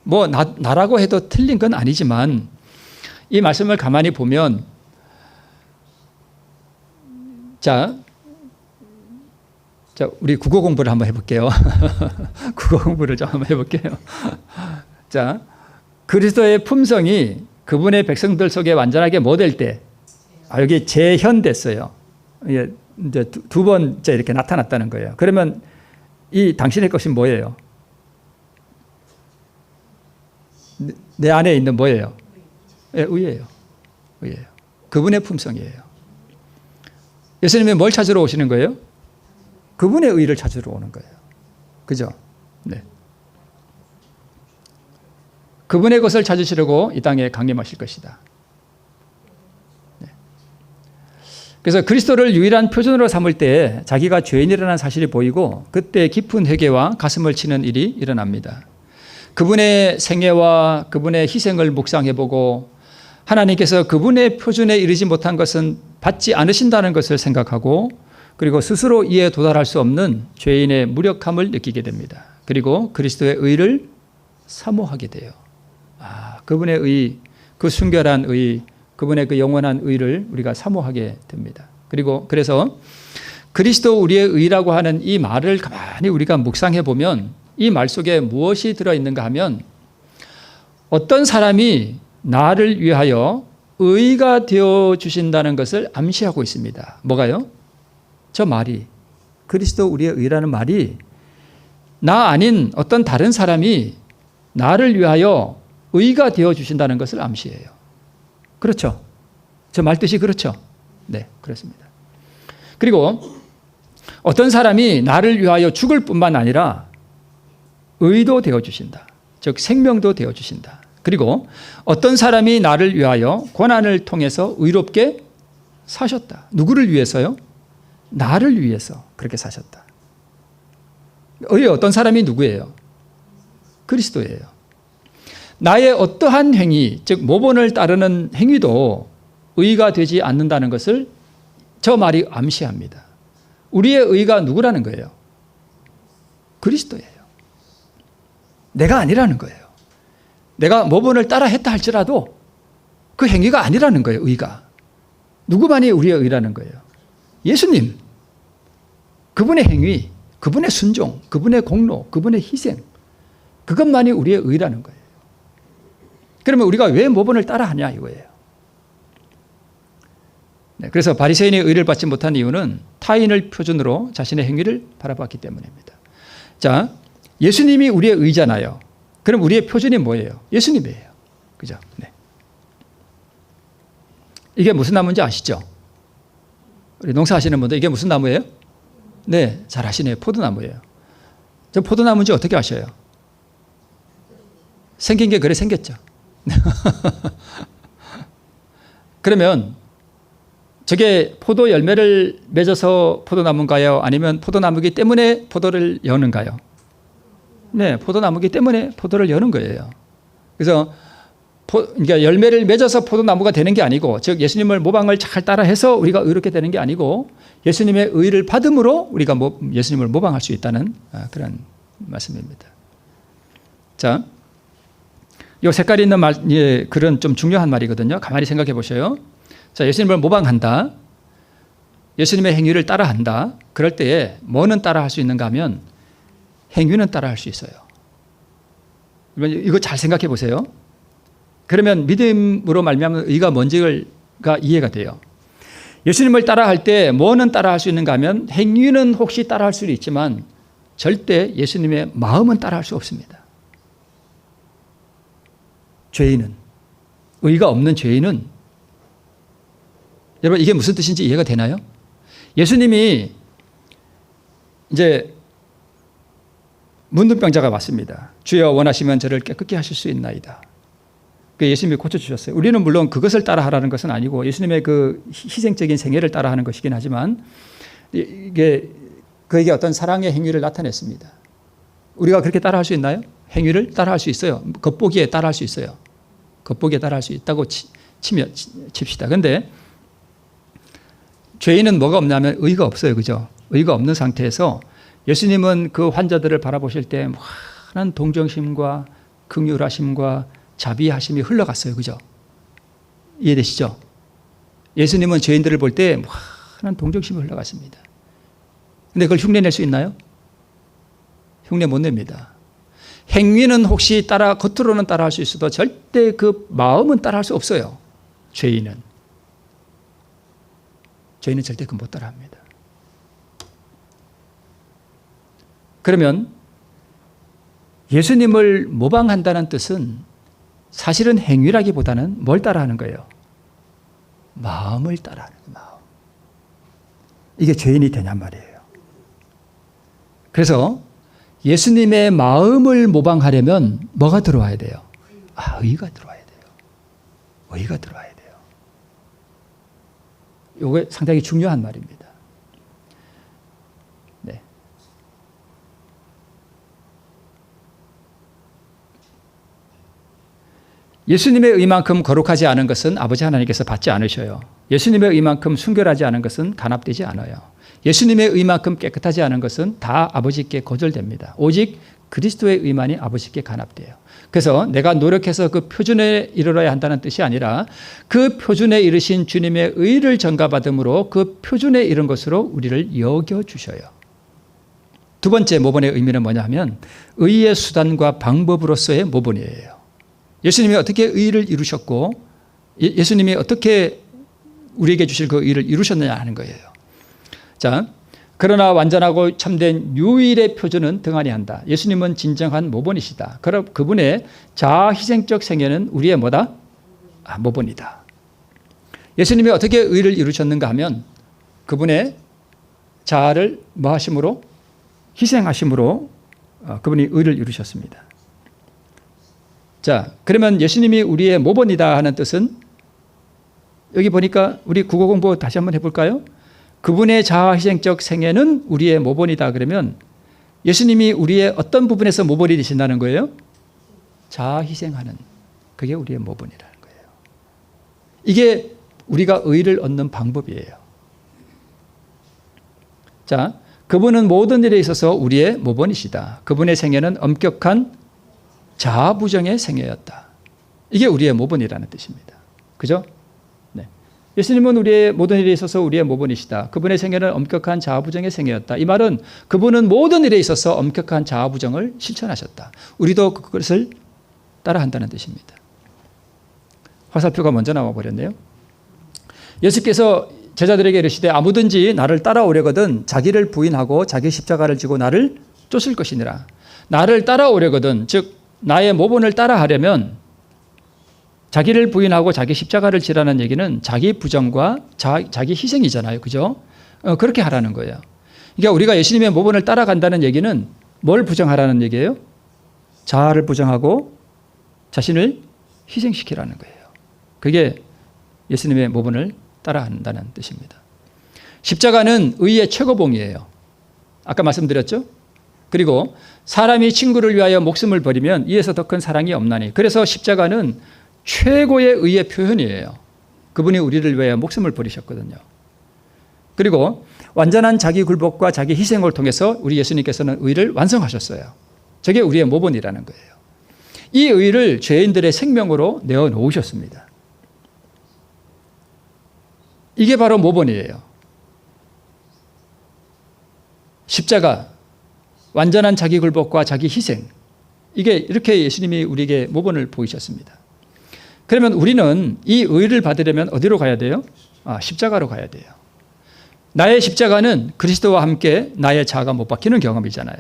뭐 나라고 해도 틀린 건 아니지만 이 말씀을 가만히 보면 자 우리 국어 공부를 한번 해볼게요. 국어 공부를 좀 한번 해볼게요. 자, 그리스도의 품성이 그분의 백성들 속에 완전하게 뭐 될 때? 여기 재현됐어요. 이제 두 번째 이렇게 나타났다는 거예요. 그러면 이 당신의 것이 뭐예요? 내 안에 있는 뭐예요? 의예요. 의예요. 그분의 품성이에요. 예수님이 뭘 찾으러 오시는 거예요? 그분의 의를 찾으러 오는 거예요. 그죠? 네. 그분의 것을 찾으시려고 이 땅에 강림하실 것이다. 네. 그래서 그리스도를 유일한 표준으로 삼을 때 자기가 죄인이라는 사실이 보이고 그때 깊은 회개와 가슴을 치는 일이 일어납니다. 그분의 생애와 그분의 희생을 묵상해보고 하나님께서 그분의 표준에 이르지 못한 것은 받지 않으신다는 것을 생각하고 그리고 스스로 이에 도달할 수 없는 죄인의 무력함을 느끼게 됩니다. 그리고 그리스도의 의를 사모하게 돼요. 그분의 의, 그 순결한 의, 그분의 그 영원한 의를 우리가 사모하게 됩니다. 그리고 그래서 그리스도 우리의 의라고 하는 이 말을 가만히 우리가 묵상해 보면 이 말 속에 무엇이 들어있는가 하면 어떤 사람이 나를 위하여 의가 되어 주신다는 것을 암시하고 있습니다. 뭐가요? 저 말이, 그리스도 우리의 의라는 말이 나 아닌 어떤 다른 사람이 나를 위하여 의가 되어 주신다는 것을 암시해요. 그렇죠? 저 말 뜻이 그렇죠? 네, 그렇습니다. 그리고 어떤 사람이 나를 위하여 죽을 뿐만 아니라 의도 되어 주신다. 즉 생명도 되어 주신다. 그리고 어떤 사람이 나를 위하여 고난을 통해서 의롭게 사셨다. 누구를 위해서요? 나를 위해서 그렇게 사셨다. 의의 어떤 사람이 누구예요? 그리스도예요. 나의 어떠한 행위, 즉 모본을 따르는 행위도 의가 되지 않는다는 것을 저 말이 암시합니다. 우리의 의가 누구라는 거예요? 그리스도예요. 내가 아니라는 거예요. 내가 모본을 따라 했다 할지라도 그 행위가 아니라는 거예요. 의가. 누구만이 우리의 의라는 거예요? 예수님. 그분의 행위, 그분의 순종, 그분의 공로, 그분의 희생, 그것만이 우리의 의라는 거예요. 그러면 우리가 왜 모본을 따라하냐 이거예요. 네, 그래서 바리새인이 의를 받지 못한 이유는 타인을 표준으로 자신의 행위를 바라봤기 때문입니다. 자, 예수님이 우리의 의잖아요. 그럼 우리의 표준이 뭐예요? 예수님이에요. 그죠? 네. 이게 무슨 나무인지 아시죠? 우리 농사하시는 분들 이게 무슨 나무예요? 네, 잘 아시네요. 포도나무예요. 저 포도나무인지 어떻게 아셔요? 생긴 게 그래 생겼죠. 그러면 저게 포도 열매를 맺어서 포도나무인가요? 아니면 포도나무이기 때문에 포도를 여는가요? 네, 포도나무이기 때문에 포도를 여는 거예요. 그래서 그러니까 열매를 맺어서 포도나무가 되는 게 아니고, 즉 예수님을 모방을 잘 따라해서 우리가 의롭게 되는 게 아니고 예수님의 의를 받음으로 우리가 예수님을 모방할 수 있다는 그런 말씀입니다. 자, 이 색깔이 있는 말, 예, 글은 좀 중요한 말이거든요. 가만히 생각해 보셔요. 자, 예수님을 모방한다. 예수님의 행위를 따라한다. 그럴 때에 뭐는 따라할 수 있는가 하면 행위는 따라할 수 있어요. 이거 잘 생각해 보세요. 그러면 믿음으로 말미암은 의가 뭔지가 이해가 돼요. 예수님을 따라할 때 뭐는 따라할 수 있는가 하면 행위는 혹시 따라할 수는 있지만 절대 예수님의 마음은 따라할 수 없습니다. 죄인은, 의가 없는 죄인은, 여러분 이게 무슨 뜻인지 이해가 되나요? 예수님이 이제 문둥병자가 왔습니다. 주여 원하시면 저를 깨끗게 하실 수 있나이다. 그 예수님이 고쳐주셨어요. 우리는 물론 그것을 따라하라는 것은 아니고 예수님의 그 희생적인 생애를 따라하는 것이긴 하지만 이게 그에게 어떤 사랑의 행위를 나타냈습니다. 우리가 그렇게 따라할 수 있나요? 행위를 따라할 수 있어요. 겉보기에 따라할 수 있어요. 겉보기에 따라할 수 있다고 칩시다. 그런데 죄인은 뭐가 없냐면 의가 없어요. 그죠? 의가 없는 상태에서 예수님은 그 환자들을 바라보실 때 많은 동정심과 긍휼하심과 자비하심이 흘러갔어요. 그죠? 이해되시죠? 예수님은 죄인들을 볼 때 많은 동정심이 흘러갔습니다. 근데 그걸 흉내낼 수 있나요? 흉내 못 냅니다. 행위는 혹시 겉으로는 따라할 수 있어도 절대 그 마음은 따라할 수 없어요. 죄인은 절대 그 못 따라합니다. 그러면 예수님을 모방한다는 뜻은 사실은 행위라기보다는 뭘 따라하는 거예요? 마음을 따라하는 거예요. 마음. 이게 죄인이 되냔 말이에요. 그래서 예수님의 마음을 모방하려면 뭐가 들어와야 돼요? 의가 들어와야 돼요. 의가 들어와야 돼요. 이게 상당히 중요한 말입니다. 네. 예수님의 의만큼 거룩하지 않은 것은 아버지 하나님께서 받지 않으셔요. 예수님의 의만큼 순결하지 않은 것은 간합되지 않아요. 예수님의 의만큼 깨끗하지 않은 것은 다 아버지께 거절됩니다. 오직 그리스도의 의만이 아버지께 간합돼요. 그래서 내가 노력해서 그 표준에 이르러야 한다는 뜻이 아니라 그 표준에 이르신 주님의 의를 전가받음으로 그 표준에 이른 것으로 우리를 여겨주셔요. 두 번째 모본의 의미는 뭐냐 하면 의의 수단과 방법으로서의 모본이에요. 예수님이 어떻게 의를 이루셨고 예수님이 어떻게 우리에게 주실 그 의를 이루셨느냐 하는 거예요. 자, 그러나 완전하고 참된 유일의 표준은 등한히 한다. 예수님은 진정한 모본이시다. 그럼 그분의 자아희생적 생애는 우리의 뭐다? 모본이다. 예수님이 어떻게 의를 이루셨는가 하면 그분의 자아를 뭐 하심으로? 희생하심으로 그분이 의를 이루셨습니다. 자, 그러면 예수님이 우리의 모본이다 하는 뜻은 여기 보니까 우리 국어 공부 다시 한번 해볼까요? 그분의 자아희생적 생애는 우리의 모본이다 그러면 예수님이 우리의 어떤 부분에서 모본이 되신다는 거예요? 자아희생하는, 그게 우리의 모본이라는 거예요. 이게 우리가 의를 얻는 방법이에요. 자, 그분은 모든 일에 있어서 우리의 모본이시다. 그분의 생애는 엄격한 자아부정의 생애였다. 이게 우리의 모본이라는 뜻입니다. 그죠? 네. 예수님은 우리의 모든 일에 있어서 우리의 모본이시다. 그분의 생애는 엄격한 자아부정의 생애였다. 이 말은 그분은 모든 일에 있어서 엄격한 자아부정을 실천하셨다. 우리도 그것을 따라한다는 뜻입니다. 화살표가 먼저 나와 버렸네요. 예수께서 제자들에게 이르시되 아무든지 나를 따라오려거든 자기를 부인하고 자기 십자가를 지고 나를 쫓을 것이니라. 나를 따라오려거든, 즉 나의 모본을 따라하려면 자기를 부인하고 자기 십자가를 지라는 얘기는 자기 부정과 자기 희생이잖아요. 그죠? 그렇게 하라는 거예요. 그러니까 우리가 예수님의 모본을 따라간다는 얘기는 뭘 부정하라는 얘기예요? 자아를 부정하고 자신을 희생시키라는 거예요. 그게 예수님의 모본을 따라한다는 뜻입니다. 십자가는 의의 최고봉이에요. 아까 말씀드렸죠? 그리고 사람이 친구를 위하여 목숨을 버리면 이에서 더 큰 사랑이 없나니. 그래서 십자가는 최고의 의의 표현이에요. 그분이 우리를 위하여 목숨을 버리셨거든요. 그리고 완전한 자기 굴복과 자기 희생을 통해서 우리 예수님께서는 의를 완성하셨어요. 저게 우리의 모본이라는 거예요. 이 의를 죄인들의 생명으로 내어 놓으셨습니다. 이게 바로 모본이에요. 십자가, 완전한 자기 굴복과 자기 희생. 이게 이렇게 예수님이 우리에게 모본을 보이셨습니다. 그러면 우리는 이 의를 받으려면 어디로 가야 돼요? 십자가로 가야 돼요. 나의 십자가는 그리스도와 함께 나의 자아가 못 박히는 경험이잖아요.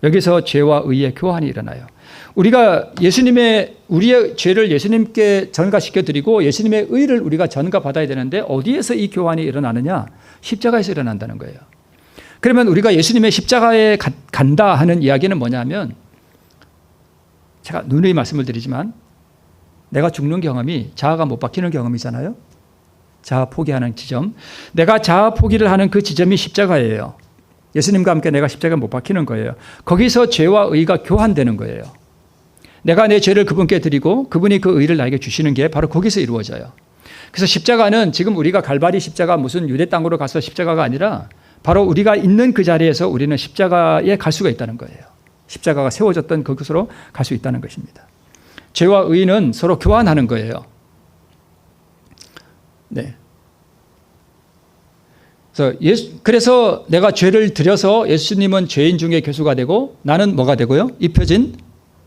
여기서 죄와 의의 교환이 일어나요. 우리가 우리의 죄를 예수님께 전가시켜 드리고 예수님의 의를 우리가 전가받아야 되는데 어디에서 이 교환이 일어나느냐? 십자가에서 일어난다는 거예요. 그러면 우리가 예수님의 십자가에 간다 하는 이야기는 뭐냐면, 제가 누누이 말씀을 드리지만 내가 죽는 경험이 자아가 못 박히는 경험이잖아요. 자아 포기하는 지점. 내가 자아 포기를 하는 그 지점이 십자가예요. 예수님과 함께 내가 십자가에 못 박히는 거예요. 거기서 죄와 의가 교환되는 거예요. 내가 내 죄를 그분께 드리고 그분이 그 의를 나에게 주시는 게 바로 거기서 이루어져요. 그래서 십자가는 지금 우리가 갈바리 십자가 무슨 유대 땅으로 가서 십자가가 아니라 바로 우리가 있는 그 자리에서 우리는 십자가에 갈 수가 있다는 거예요. 십자가가 세워졌던 그곳으로 갈 수 있다는 것입니다. 죄와 의는 서로 교환하는 거예요. 네. 그래서 내가 죄를 들여서 예수님은 죄인 중에 교수가 되고 나는 뭐가 되고요? 입혀진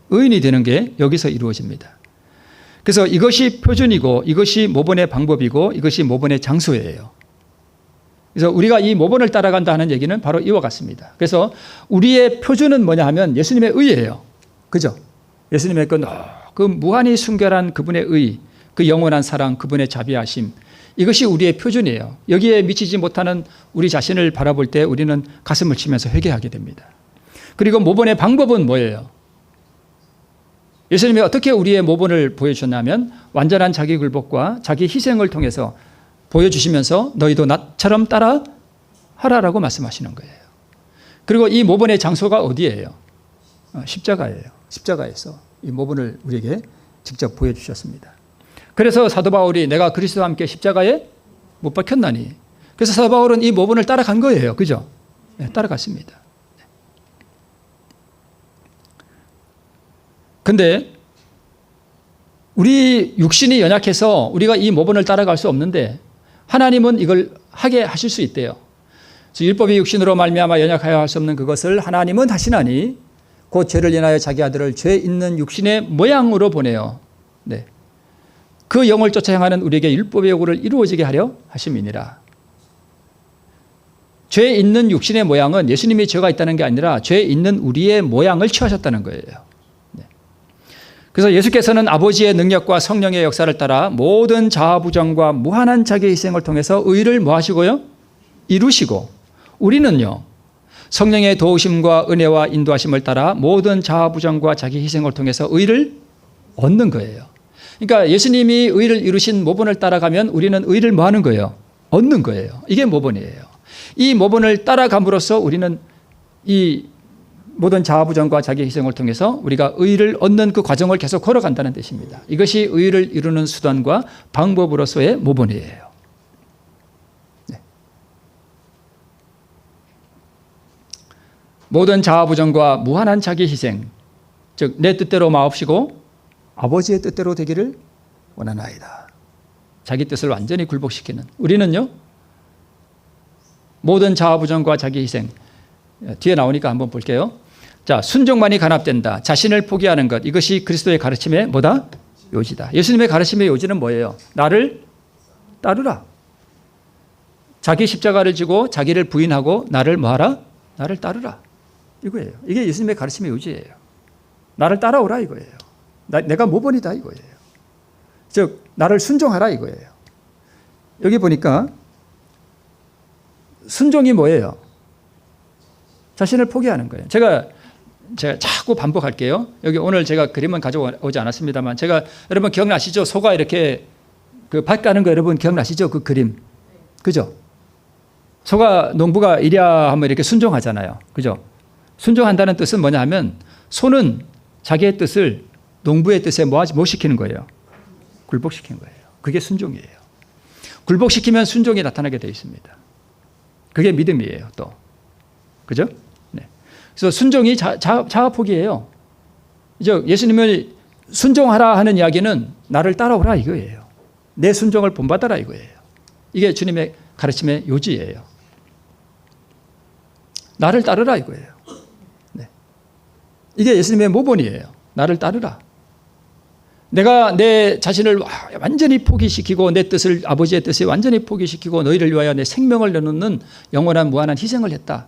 의인이 되는 게 여기서 이루어집니다. 그래서 이것이 표준이고 이것이 모본의 방법이고 이것이 모본의 장소예요. 그래서 우리가 이 모본을 따라간다 하는 얘기는 바로 이와 같습니다. 그래서 우리의 표준은 뭐냐 하면 예수님의 의예요. 그죠? 예수님의 그 무한히 순결한 그분의 의, 그 영원한 사랑, 그분의 자비하심, 이것이 우리의 표준이에요. 여기에 미치지 못하는 우리 자신을 바라볼 때 우리는 가슴을 치면서 회개하게 됩니다. 그리고 모본의 방법은 뭐예요? 예수님이 어떻게 우리의 모본을 보여주셨냐면 완전한 자기 굴복과 자기 희생을 통해서 보여주시면서 너희도 나처럼 따라 하라라고 말씀하시는 거예요. 그리고 이 모본의 장소가 어디예요? 십자가예요. 십자가에서 이 모본을 우리에게 직접 보여주셨습니다. 그래서 사도 바울이 내가 그리스도와 함께 십자가에 못 박혔나니, 그래서 사도 바울은 이 모본을 따라간 거예요. 그죠? 네, 따라갔습니다. 근데 우리 육신이 연약해서 우리가 이 모본을 따라갈 수 없는데 하나님은 이걸 하게 하실 수 있대요. 그래서 율법이 육신으로 말미암아 연약하여 할 수 없는 그것을 하나님은 하시나니 곧 죄를 인하여 자기 아들을 죄 있는 육신의 모양으로 보내요. 네. 그 영을 쫓아 행하는 우리에게 율법의 요구를 이루어지게 하려 하심이니라. 죄 있는 육신의 모양은 예수님이 죄가 있다는 게 아니라 죄 있는 우리의 모양을 취하셨다는 거예요. 네. 그래서 예수께서는 아버지의 능력과 성령의 역사를 따라 모든 자아부정과 무한한 자기 희생을 통해서 의를 뭐 하시고요? 이루시고, 우리는요 성령의 도우심과 은혜와 인도하심을 따라 모든 자아부정과 자기 희생을 통해서 의를 얻는 거예요. 그러니까 예수님이 의를 이루신 모본을 따라가면 우리는 의를 뭐 하는 거예요? 얻는 거예요. 이게 모본이에요. 이 모본을 따라감으로써 우리는 이 모든 자아부정과 자기 희생을 통해서 우리가 의를 얻는 그 과정을 계속 걸어간다는 뜻입니다. 이것이 의를 이루는 수단과 방법으로서의 모본이에요. 네. 모든 자아부정과 무한한 자기 희생, 즉 내 뜻대로 마옵시고 아버지의 뜻대로 되기를 원하나이다. 자기 뜻을 완전히 굴복시키는 우리는요 모든 자아부정과 자기 희생, 뒤에 나오니까 한번 볼게요. 자, 순종만이 간합된다. 자신을 포기하는 것, 이것이 그리스도의 가르침의 뭐다? 요지다. 예수님의 가르침의 요지는 뭐예요? 나를 따르라. 자기 십자가를 지고 자기를 부인하고 나를 뭐하라? 나를 따르라. 이거예요. 이게 예수님의 가르침의 요지예요. 나를 따라오라 이거예요. 내가 모본이다 이거예요. 즉 나를 순종하라 이거예요. 여기 보니까 순종이 뭐예요? 자신을 포기하는 거예요. 제가 자꾸 반복할게요. 여기 오늘 제가 그림은 가져오지 않았습니다만 제가 여러분 기억나시죠? 소가 이렇게 그 밭 가는 거 여러분 기억나시죠? 그 그림. 그죠? 소가 농부가 이랴 하면 이렇게 순종하잖아요. 그죠? 순종한다는 뜻은 뭐냐 하면 소는 자기의 뜻을 농부의 뜻에 뭐 시키는 거예요? 굴복시키는 거예요. 그게 순종이에요. 굴복시키면 순종이 나타나게 되어 있습니다. 그게 믿음이에요. 또. 그죠? 네. 그래서 순종이 자아 포기예요. 이제 예수님을 순종하라 하는 이야기는 나를 따라오라 이거예요. 내 순종을 본받아라 이거예요. 이게 주님의 가르침의 요지예요. 나를 따르라 이거예요. 네. 이게 예수님의 모본이에요. 나를 따르라. 내가 내 자신을 완전히 포기시키고 내 뜻을 아버지의 뜻에 완전히 포기시키고 너희를 위하여 내 생명을 내놓는 영원한 무한한 희생을 했다.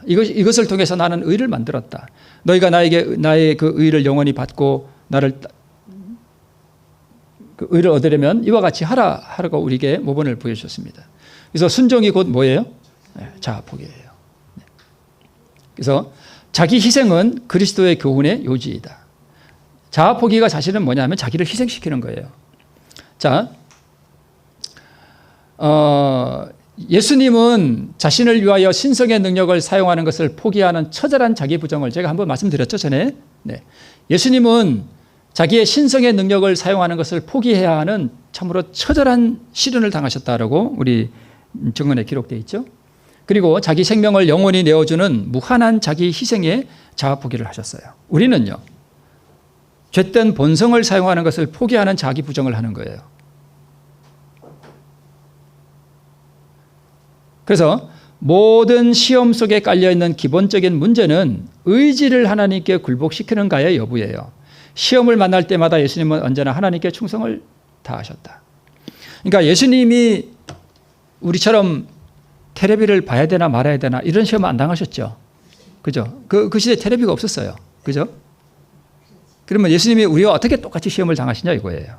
이것을 통해서 나는 의를 만들었다. 너희가 나의 그 의를 영원히 받고 나를 그 의를 얻으려면 이와 같이 하라고 우리에게 모본을 보여주셨습니다. 그래서 순종이 곧 뭐예요? 자아 포기예요. 그래서 자기 희생은 그리스도의 교훈의 요지이다. 자아 포기가 사실은 뭐냐면 자기를 희생시키는 거예요. 자, 예수님은 자신을 위하여 신성의 능력을 사용하는 것을 포기하는 처절한 자기 부정을 제가 한번 말씀드렸죠 전에. 네. 예수님은 자기의 신성의 능력을 사용하는 것을 포기해야 하는 참으로 처절한 시련을 당하셨다라고 우리 증언에 기록되어 있죠. 그리고 자기 생명을 영원히 내어주는 무한한 자기 희생에 자아 포기를 하셨어요. 우리는요, 죄된 본성을 사용하는 것을 포기하는 자기 부정을 하는 거예요. 그래서 모든 시험 속에 깔려있는 기본적인 문제는 의지를 하나님께 굴복시키는가의 여부예요. 시험을 만날 때마다 예수님은 언제나 하나님께 충성을 다하셨다. 그러니까 예수님이 우리처럼 테레비를 봐야 되나 말아야 되나 이런 시험 안 당하셨죠. 그죠? 그 시대에 테레비가 없었어요. 그죠? 그러면 예수님이 우리와 어떻게 똑같이 시험을 당하시냐 이거예요.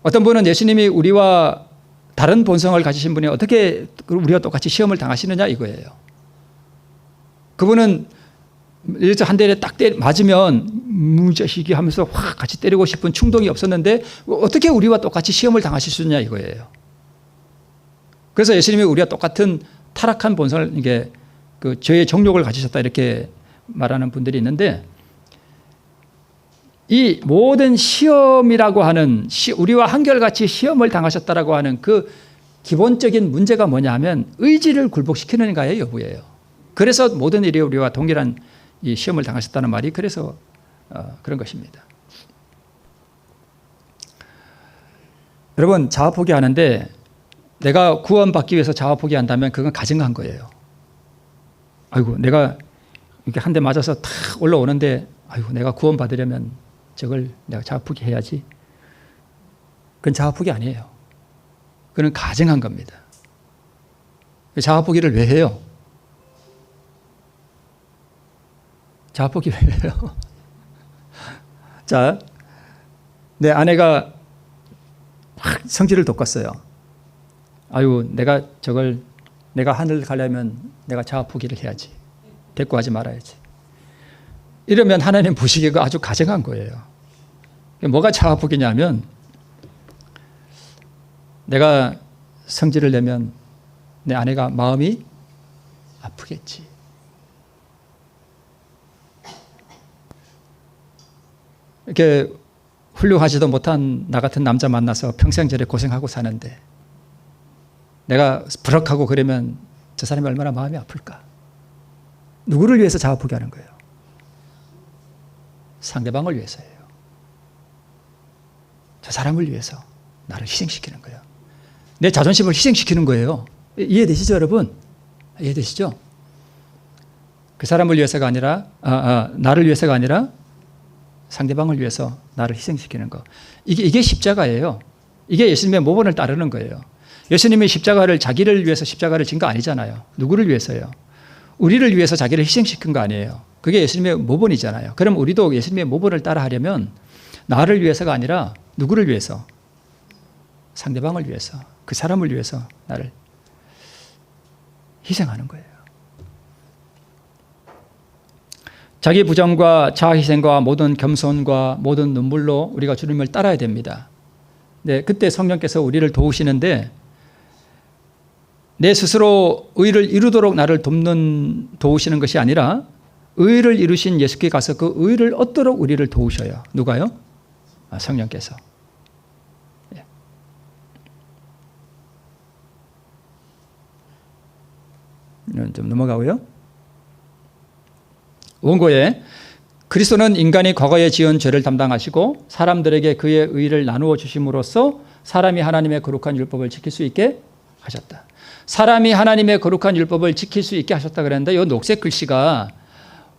어떤 분은 예수님이 우리와 다른 본성을 가지신 분이 어떻게 우리와 똑같이 시험을 당하시느냐 이거예요. 그분은 한 대에 딱 맞으면 무자식이 하면서 확 같이 때리고 싶은 충동이 없었는데 어떻게 우리와 똑같이 시험을 당하실 수 있냐 이거예요. 그래서 예수님이 우리와 똑같은 타락한 본성을 이게 그 죄의 정욕을 가지셨다 이렇게 말하는 분들이 있는데 이 모든 시험이라고 하는 우리와 한결같이 시험을 당하셨다라고 하는 그 기본적인 문제가 뭐냐 하면 의지를 굴복시키는가의 여부예요. 그래서 모든 일이 우리와 동일한 이 시험을 당하셨다는 말이 그래서 그런 것입니다. 여러분 자아 포기하는데 내가 구원받기 위해서 자아 포기한다면 그건 가증한 거예요. 아이고 내가 이렇게 한 대 맞아서 탁 올라오는데 아이고 내가 구원받으려면 저걸 내가 자아 포기해야지. 그건 자아 포기 아니에요. 그건 가증한 겁니다. 자아 포기를 왜 해요? 자아 포기 왜 해요? 자, 내 아내가 확 성질을 돋궜어요. 아유, 내가 하늘 가려면 내가 자아 포기를 해야지. 대꾸하지 말아야지. 이러면 하나님 보시기가 아주 가증한 거예요. 뭐가 자아 포기냐면 내가 성질을 내면 내 아내가 마음이 아프겠지. 이렇게 훌륭하지도 못한 나 같은 남자 만나서 평생 저래 고생하고 사는데 내가 부럭하고 그러면 저 사람이 얼마나 마음이 아플까? 누구를 위해서 자아 포기하는 거예요? 상대방을 위해서예요. 저 사람을 위해서 나를 희생시키는 거예요. 내 자존심을 희생시키는 거예요. 이해되시죠, 여러분? 이해되시죠? 그 사람을 위해서가 아니라 나를 위해서가 아니라 상대방을 위해서 나를 희생시키는 거. 이게 십자가예요. 이게 예수님의 모본을 따르는 거예요. 예수님이 십자가를 자기를 위해서 십자가를 진 거 아니잖아요. 누구를 위해서요? 우리를 위해서 자기를 희생시킨 거 아니에요. 그게 예수님의 모본이잖아요. 그럼 우리도 예수님의 모본을 따라하려면 나를 위해서가 아니라 누구를 위해서? 상대방을 위해서, 그 사람을 위해서 나를 희생하는 거예요. 자기 부정과 자아 희생과 모든 겸손과 모든 눈물로 우리가 주님을 따라야 됩니다. 네, 그때 성령께서 우리를 도우시는데 내 스스로 의를 이루도록 나를 도우시는 것이 아니라 의를 이루신 예수께 가서 그 의를 얻도록 우리를 도우셔요. 누가요? 성령께서. 예. 좀 넘어가고요. 원고에 그리스도는 인간이 과거에 지은 죄를 담당하시고 사람들에게 그의 의를 나누어 주심으로써 사람이 하나님의 거룩한 율법을 지킬 수 있게 하셨다. 사람이 하나님의 거룩한 율법을 지킬 수 있게 하셨다 그랬는데 이 녹색 글씨가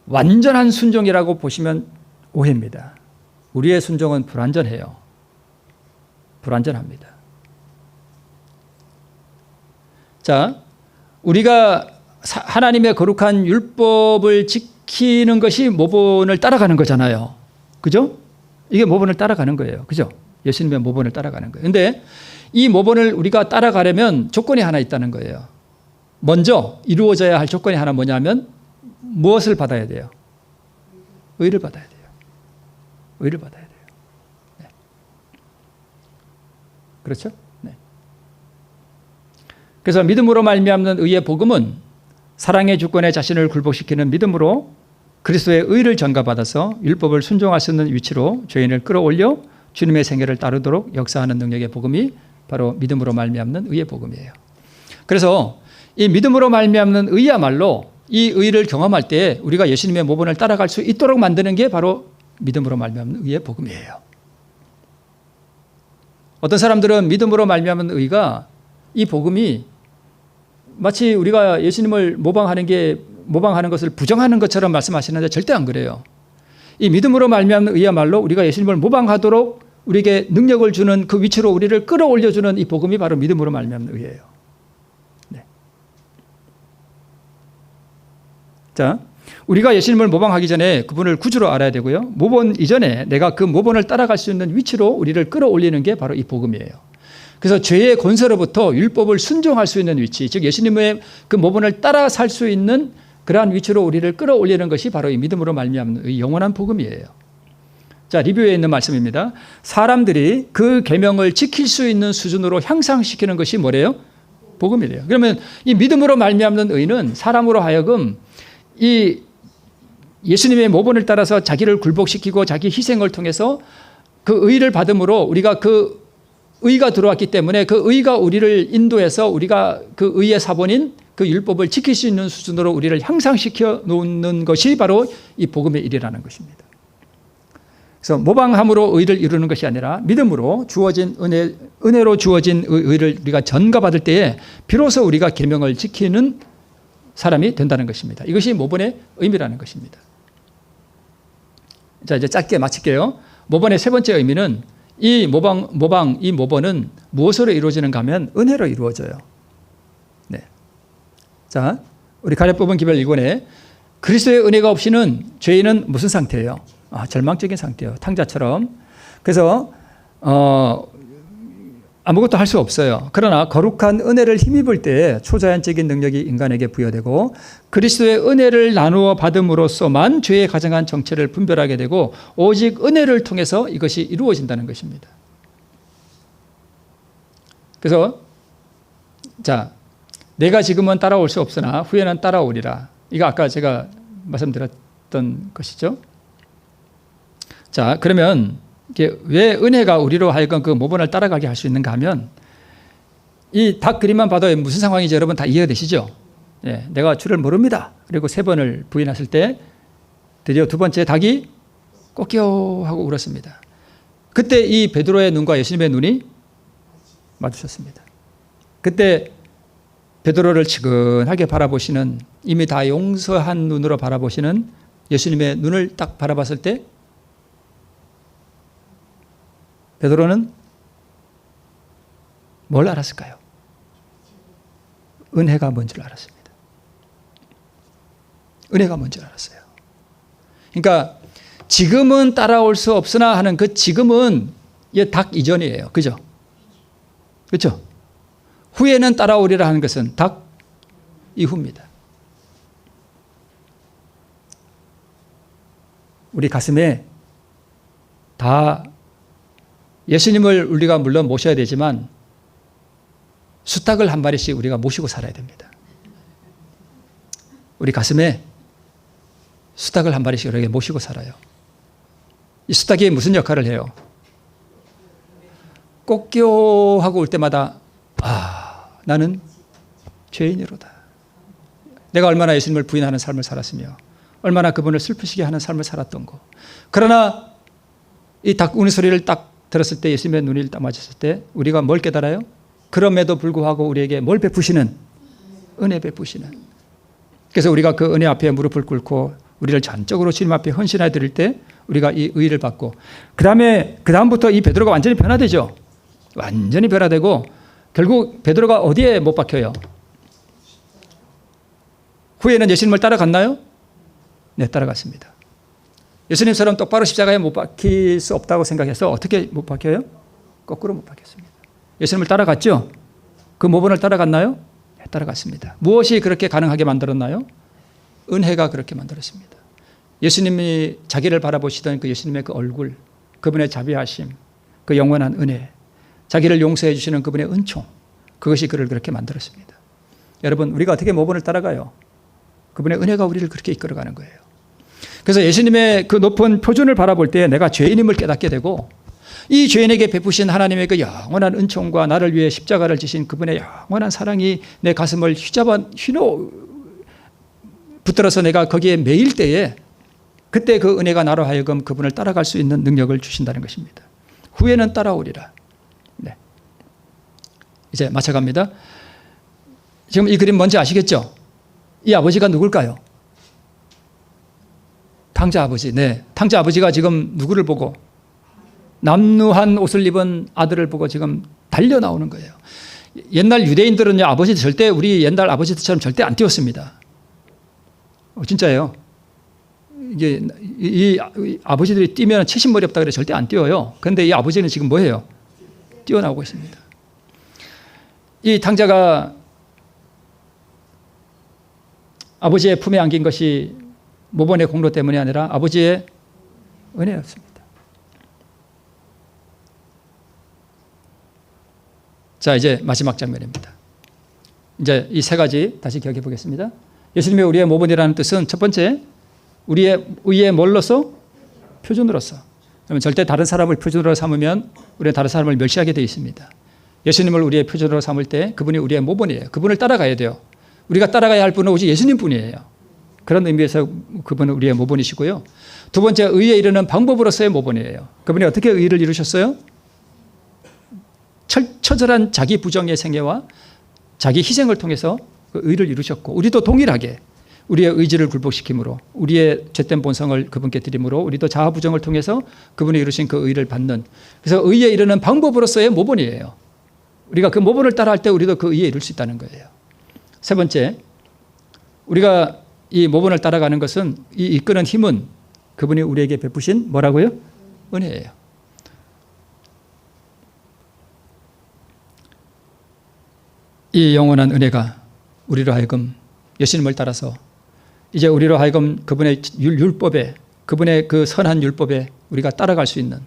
완전한 순종이라고 보시면 오해입니다. 우리의 순종은 불완전해요. 불완전합니다. 자, 우리가 하나님의 거룩한 율법을 지키는 것이 모본을 따라가는 거잖아요. 그죠? 이게 모본을 따라가는 거예요. 그죠? 예수님의 모본을 따라가는 거예요. 근데 이 모본을 우리가 따라가려면 조건이 하나 있다는 거예요. 먼저 이루어져야 할 조건이 하나 뭐냐면 무엇을 받아야 돼요? 의를 받아야 돼요. 의를 받아야 돼요. 네. 그렇죠? 네. 그래서 믿음으로 말미암는 의의 복음은 사랑의 주권에 자신을 굴복시키는 믿음으로 그리스도의 의를 전가받아서 율법을 순종할 수 있는 위치로 죄인을 끌어올려 주님의 생애를 따르도록 역사하는 능력의 복음이 바로 믿음으로 말미암는 의의 복음이에요. 그래서 이 믿음으로 말미암는 의야말로 이 의를 경험할 때 우리가 예수님의 모본을 따라갈 수 있도록 만드는 게 바로 믿음으로 말미암는 의의 복음이에요. 어떤 사람들은 믿음으로 말미암는 의가 이 복음이 마치 우리가 예수님을 모방하는 것을 부정하는 것처럼 말씀하시는데 절대 안 그래요. 이 믿음으로 말미암는 의야말로 우리가 예수님을 모방하도록 우리에게 능력을 주는 그 위치로 우리를 끌어올려주는 이 복음이 바로 믿음으로 말미암는 의예요. 네. 자, 우리가 예수님을 모방하기 전에 그분을 구주로 알아야 되고요. 모본 이전에 내가 그 모본을 따라갈 수 있는 위치로 우리를 끌어올리는 게 바로 이 복음이에요. 그래서 죄의 권세로부터 율법을 순종할 수 있는 위치, 즉 예수님의 그 모본을 따라 살 수 있는 그러한 위치로 우리를 끌어올리는 것이 바로 이 믿음으로 말미암는 이 영원한 복음이에요. 자, 리뷰에 있는 말씀입니다. 사람들이 그 계명을 지킬 수 있는 수준으로 향상시키는 것이 뭐래요? 복음이래요. 그러면 이 믿음으로 말미암는 의는 사람으로 하여금 이 예수님의 모본을 따라서 자기를 굴복시키고 자기 희생을 통해서 그 의를 받음으로 우리가 그 의가 들어왔기 때문에 그 의가 우리를 인도해서 우리가 그 의의 사본인 그 율법을 지킬 수 있는 수준으로 우리를 향상시켜 놓는 것이 바로 이 복음의 일이라는 것입니다. 그래서 모방함으로 의를 이루는 것이 아니라 믿음으로 주어진 은혜로 주어진 의를 우리가 전가받을 때에 비로소 우리가 계명을 지키는 사람이 된다는 것입니다. 이것이 모본의 의미라는 것입니다. 자, 이제 짧게 마칠게요. 모본의 세 번째 의미는 이 이 모본은 무엇으로 이루어지는가 하면 은혜로 이루어져요. 네. 자, 우리 가래 뽑은 기별 1권에 그리스도의 은혜가 없이는 죄인은 무슨 상태예요? 절망적인 상태예요. 탕자처럼. 그래서 아무것도 할 수 없어요. 그러나 거룩한 은혜를 힘입을 때 초자연적인 능력이 인간에게 부여되고 그리스도의 은혜를 나누어 받음으로써만 죄에 가정한 정체를 분별하게 되고 오직 은혜를 통해서 이것이 이루어진다는 것입니다. 그래서 자, 내가 지금은 따라올 수 없으나 후에는 따라오리라. 이거 아까 제가 말씀드렸던 것이죠. 자, 그러면 왜 은혜가 우리로 하여금 그 모본을 따라가게 할 수 있는가 하면 이 닭 그림만 봐도 무슨 상황인지 여러분 다 이해가 되시죠? 예, 내가 주를 모릅니다. 그리고 3번을 부인했을 때 드디어 두 번째 닭이 꼬끼요 하고 울었습니다. 그때 이 베드로의 눈과 예수님의 눈이 마주쳤습니다. 그때 베드로를 측은하게 바라보시는 이미 다 용서한 눈으로 바라보시는 예수님의 눈을 딱 바라봤을 때 베드로는 뭘 알았을까요? 은혜가 뭔 줄 알았습니다. 은혜가 뭔 줄 알았어요. 그러니까 지금은 따라올 수 없으나 하는 그 지금은 닭 이전이에요. 그죠? 그렇죠? 후에는 따라오리라 하는 것은 닭 이후입니다. 우리 가슴에 다 예수님을 우리가 물론 모셔야 되지만 수탉을 한 마리씩 우리가 모시고 살아야 됩니다. 우리 가슴에 수탉을 한 마리씩 우리에게 모시고 살아요. 이 수탉이 무슨 역할을 해요? 꼬끼요 하고 올 때마다 나는 죄인이로다. 내가 얼마나 예수님을 부인하는 삶을 살았으며 얼마나 그분을 슬프시게 하는 삶을 살았던 거. 그러나 이 닭 우는 소리를 딱 들었을 때, 예수님의 눈이 딱 맞았을 때 우리가 뭘 깨달아요? 그럼에도 불구하고 우리에게 뭘 베푸시는? 은혜 베푸시는. 그래서 우리가 그 은혜 앞에 무릎을 꿇고 우리를 전적으로 주님 앞에 헌신해 드릴 때 우리가 이 의를 받고, 그다음부터 이 베드로가 완전히 변화되죠. 완전히 변화되고 결국 베드로가 어디에 못 박혀요? 후에는 예수님을 따라갔나요? 네, 따라갔습니다. 예수님처럼 똑바로 십자가에 못 박힐 수 없다고 생각해서 어떻게 못 박혀요? 거꾸로 못 박혔습니다. 예수님을 따라갔죠? 그 모본을 따라갔나요? 네, 따라갔습니다. 무엇이 그렇게 가능하게 만들었나요? 은혜가 그렇게 만들었습니다. 예수님이 자기를 바라보시던 그 예수님의 그 얼굴, 그분의 자비하심, 그 영원한 은혜, 자기를 용서해 주시는 그분의 은총, 그것이 그를 그렇게 만들었습니다. 여러분, 우리가 어떻게 모본을 따라가요? 그분의 은혜가 우리를 그렇게 이끌어가는 거예요. 그래서 예수님의 그 높은 표준을 바라볼 때 내가 죄인임을 깨닫게 되고, 이 죄인에게 베푸신 하나님의 그 영원한 은총과 나를 위해 십자가를 지신 그분의 영원한 사랑이 내 가슴을 붙들어서 내가 거기에 매일 때에, 그때 그 은혜가 나로 하여금 그분을 따라갈 수 있는 능력을 주신다는 것입니다. 후에는 따라오리라. 네. 이제 마쳐갑니다. 지금 이 그림 뭔지 아시겠죠? 이 아버지가 누굴까요? 탕자 아버지. 네. 탕자 아버지가 지금 누구를 보고? 남루한 옷을 입은 아들을 보고 지금 달려 나오는 거예요. 옛날 유대인들은요, 아버지 절대 우리 옛날 아버지들처럼 절대 안 뛰었습니다. 진짜예요. 이게 이 아버지들이 뛰면 채신머리 없다 그래 절대 안 뛰어요. 그런데 이 아버지는 지금 뭐예요? 뛰어나오고 있습니다. 이 탕자가 아버지의 품에 안긴 것이 모본의 공로 때문이 아니라 아버지의 은혜였습니다. 자, 이제 마지막 장면입니다. 이제 이 세 가지 다시 기억해 보겠습니다. 예수님의 우리의 모본이라는 뜻은 첫 번째, 우리의 의의 뭘로서? 표준으로서. 그러면 절대 다른 사람을 표준으로 삼으면 우리는 다른 사람을 멸시하게 되어 있습니다. 예수님을 우리의 표준으로 삼을 때 그분이 우리의 모본이에요. 그분을 따라가야 돼요. 우리가 따라가야 할 분은 오직 예수님 뿐이에요. 그런 의미에서 그분은 우리의 모본이시고요. 두 번째, 의에 이르는 방법으로서의 모본이에요. 그분이 어떻게 의를 이루셨어요? 처절한 자기 부정의 생애와 자기 희생을 통해서 그 의를 이루셨고, 우리도 동일하게 우리의 의지를 굴복시킴으로, 우리의 죄된 본성을 그분께 드림으로 우리도 자아 부정을 통해서 그분이 이루신 그 의를 받는, 그래서 의에 이르는 방법으로서의 모본이에요. 우리가 그 모본을 따라할 때 우리도 그 의에 이룰 수 있다는 거예요. 세 번째, 우리가 이 모본을 따라가는 것은, 이 이끄는 힘은 그분이 우리에게 베푸신 뭐라고요? 은혜예요. 이 영원한 은혜가 우리로 하여금 예수님을 따라서 이제 우리로 하여금 그분의 율법에, 그분의 그 선한 율법에 우리가 따라갈 수 있는,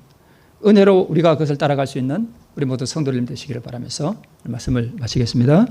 은혜로 우리가 그것을 따라갈 수 있는 우리 모두 성도님 되시기를 바라면서 말씀을 마치겠습니다.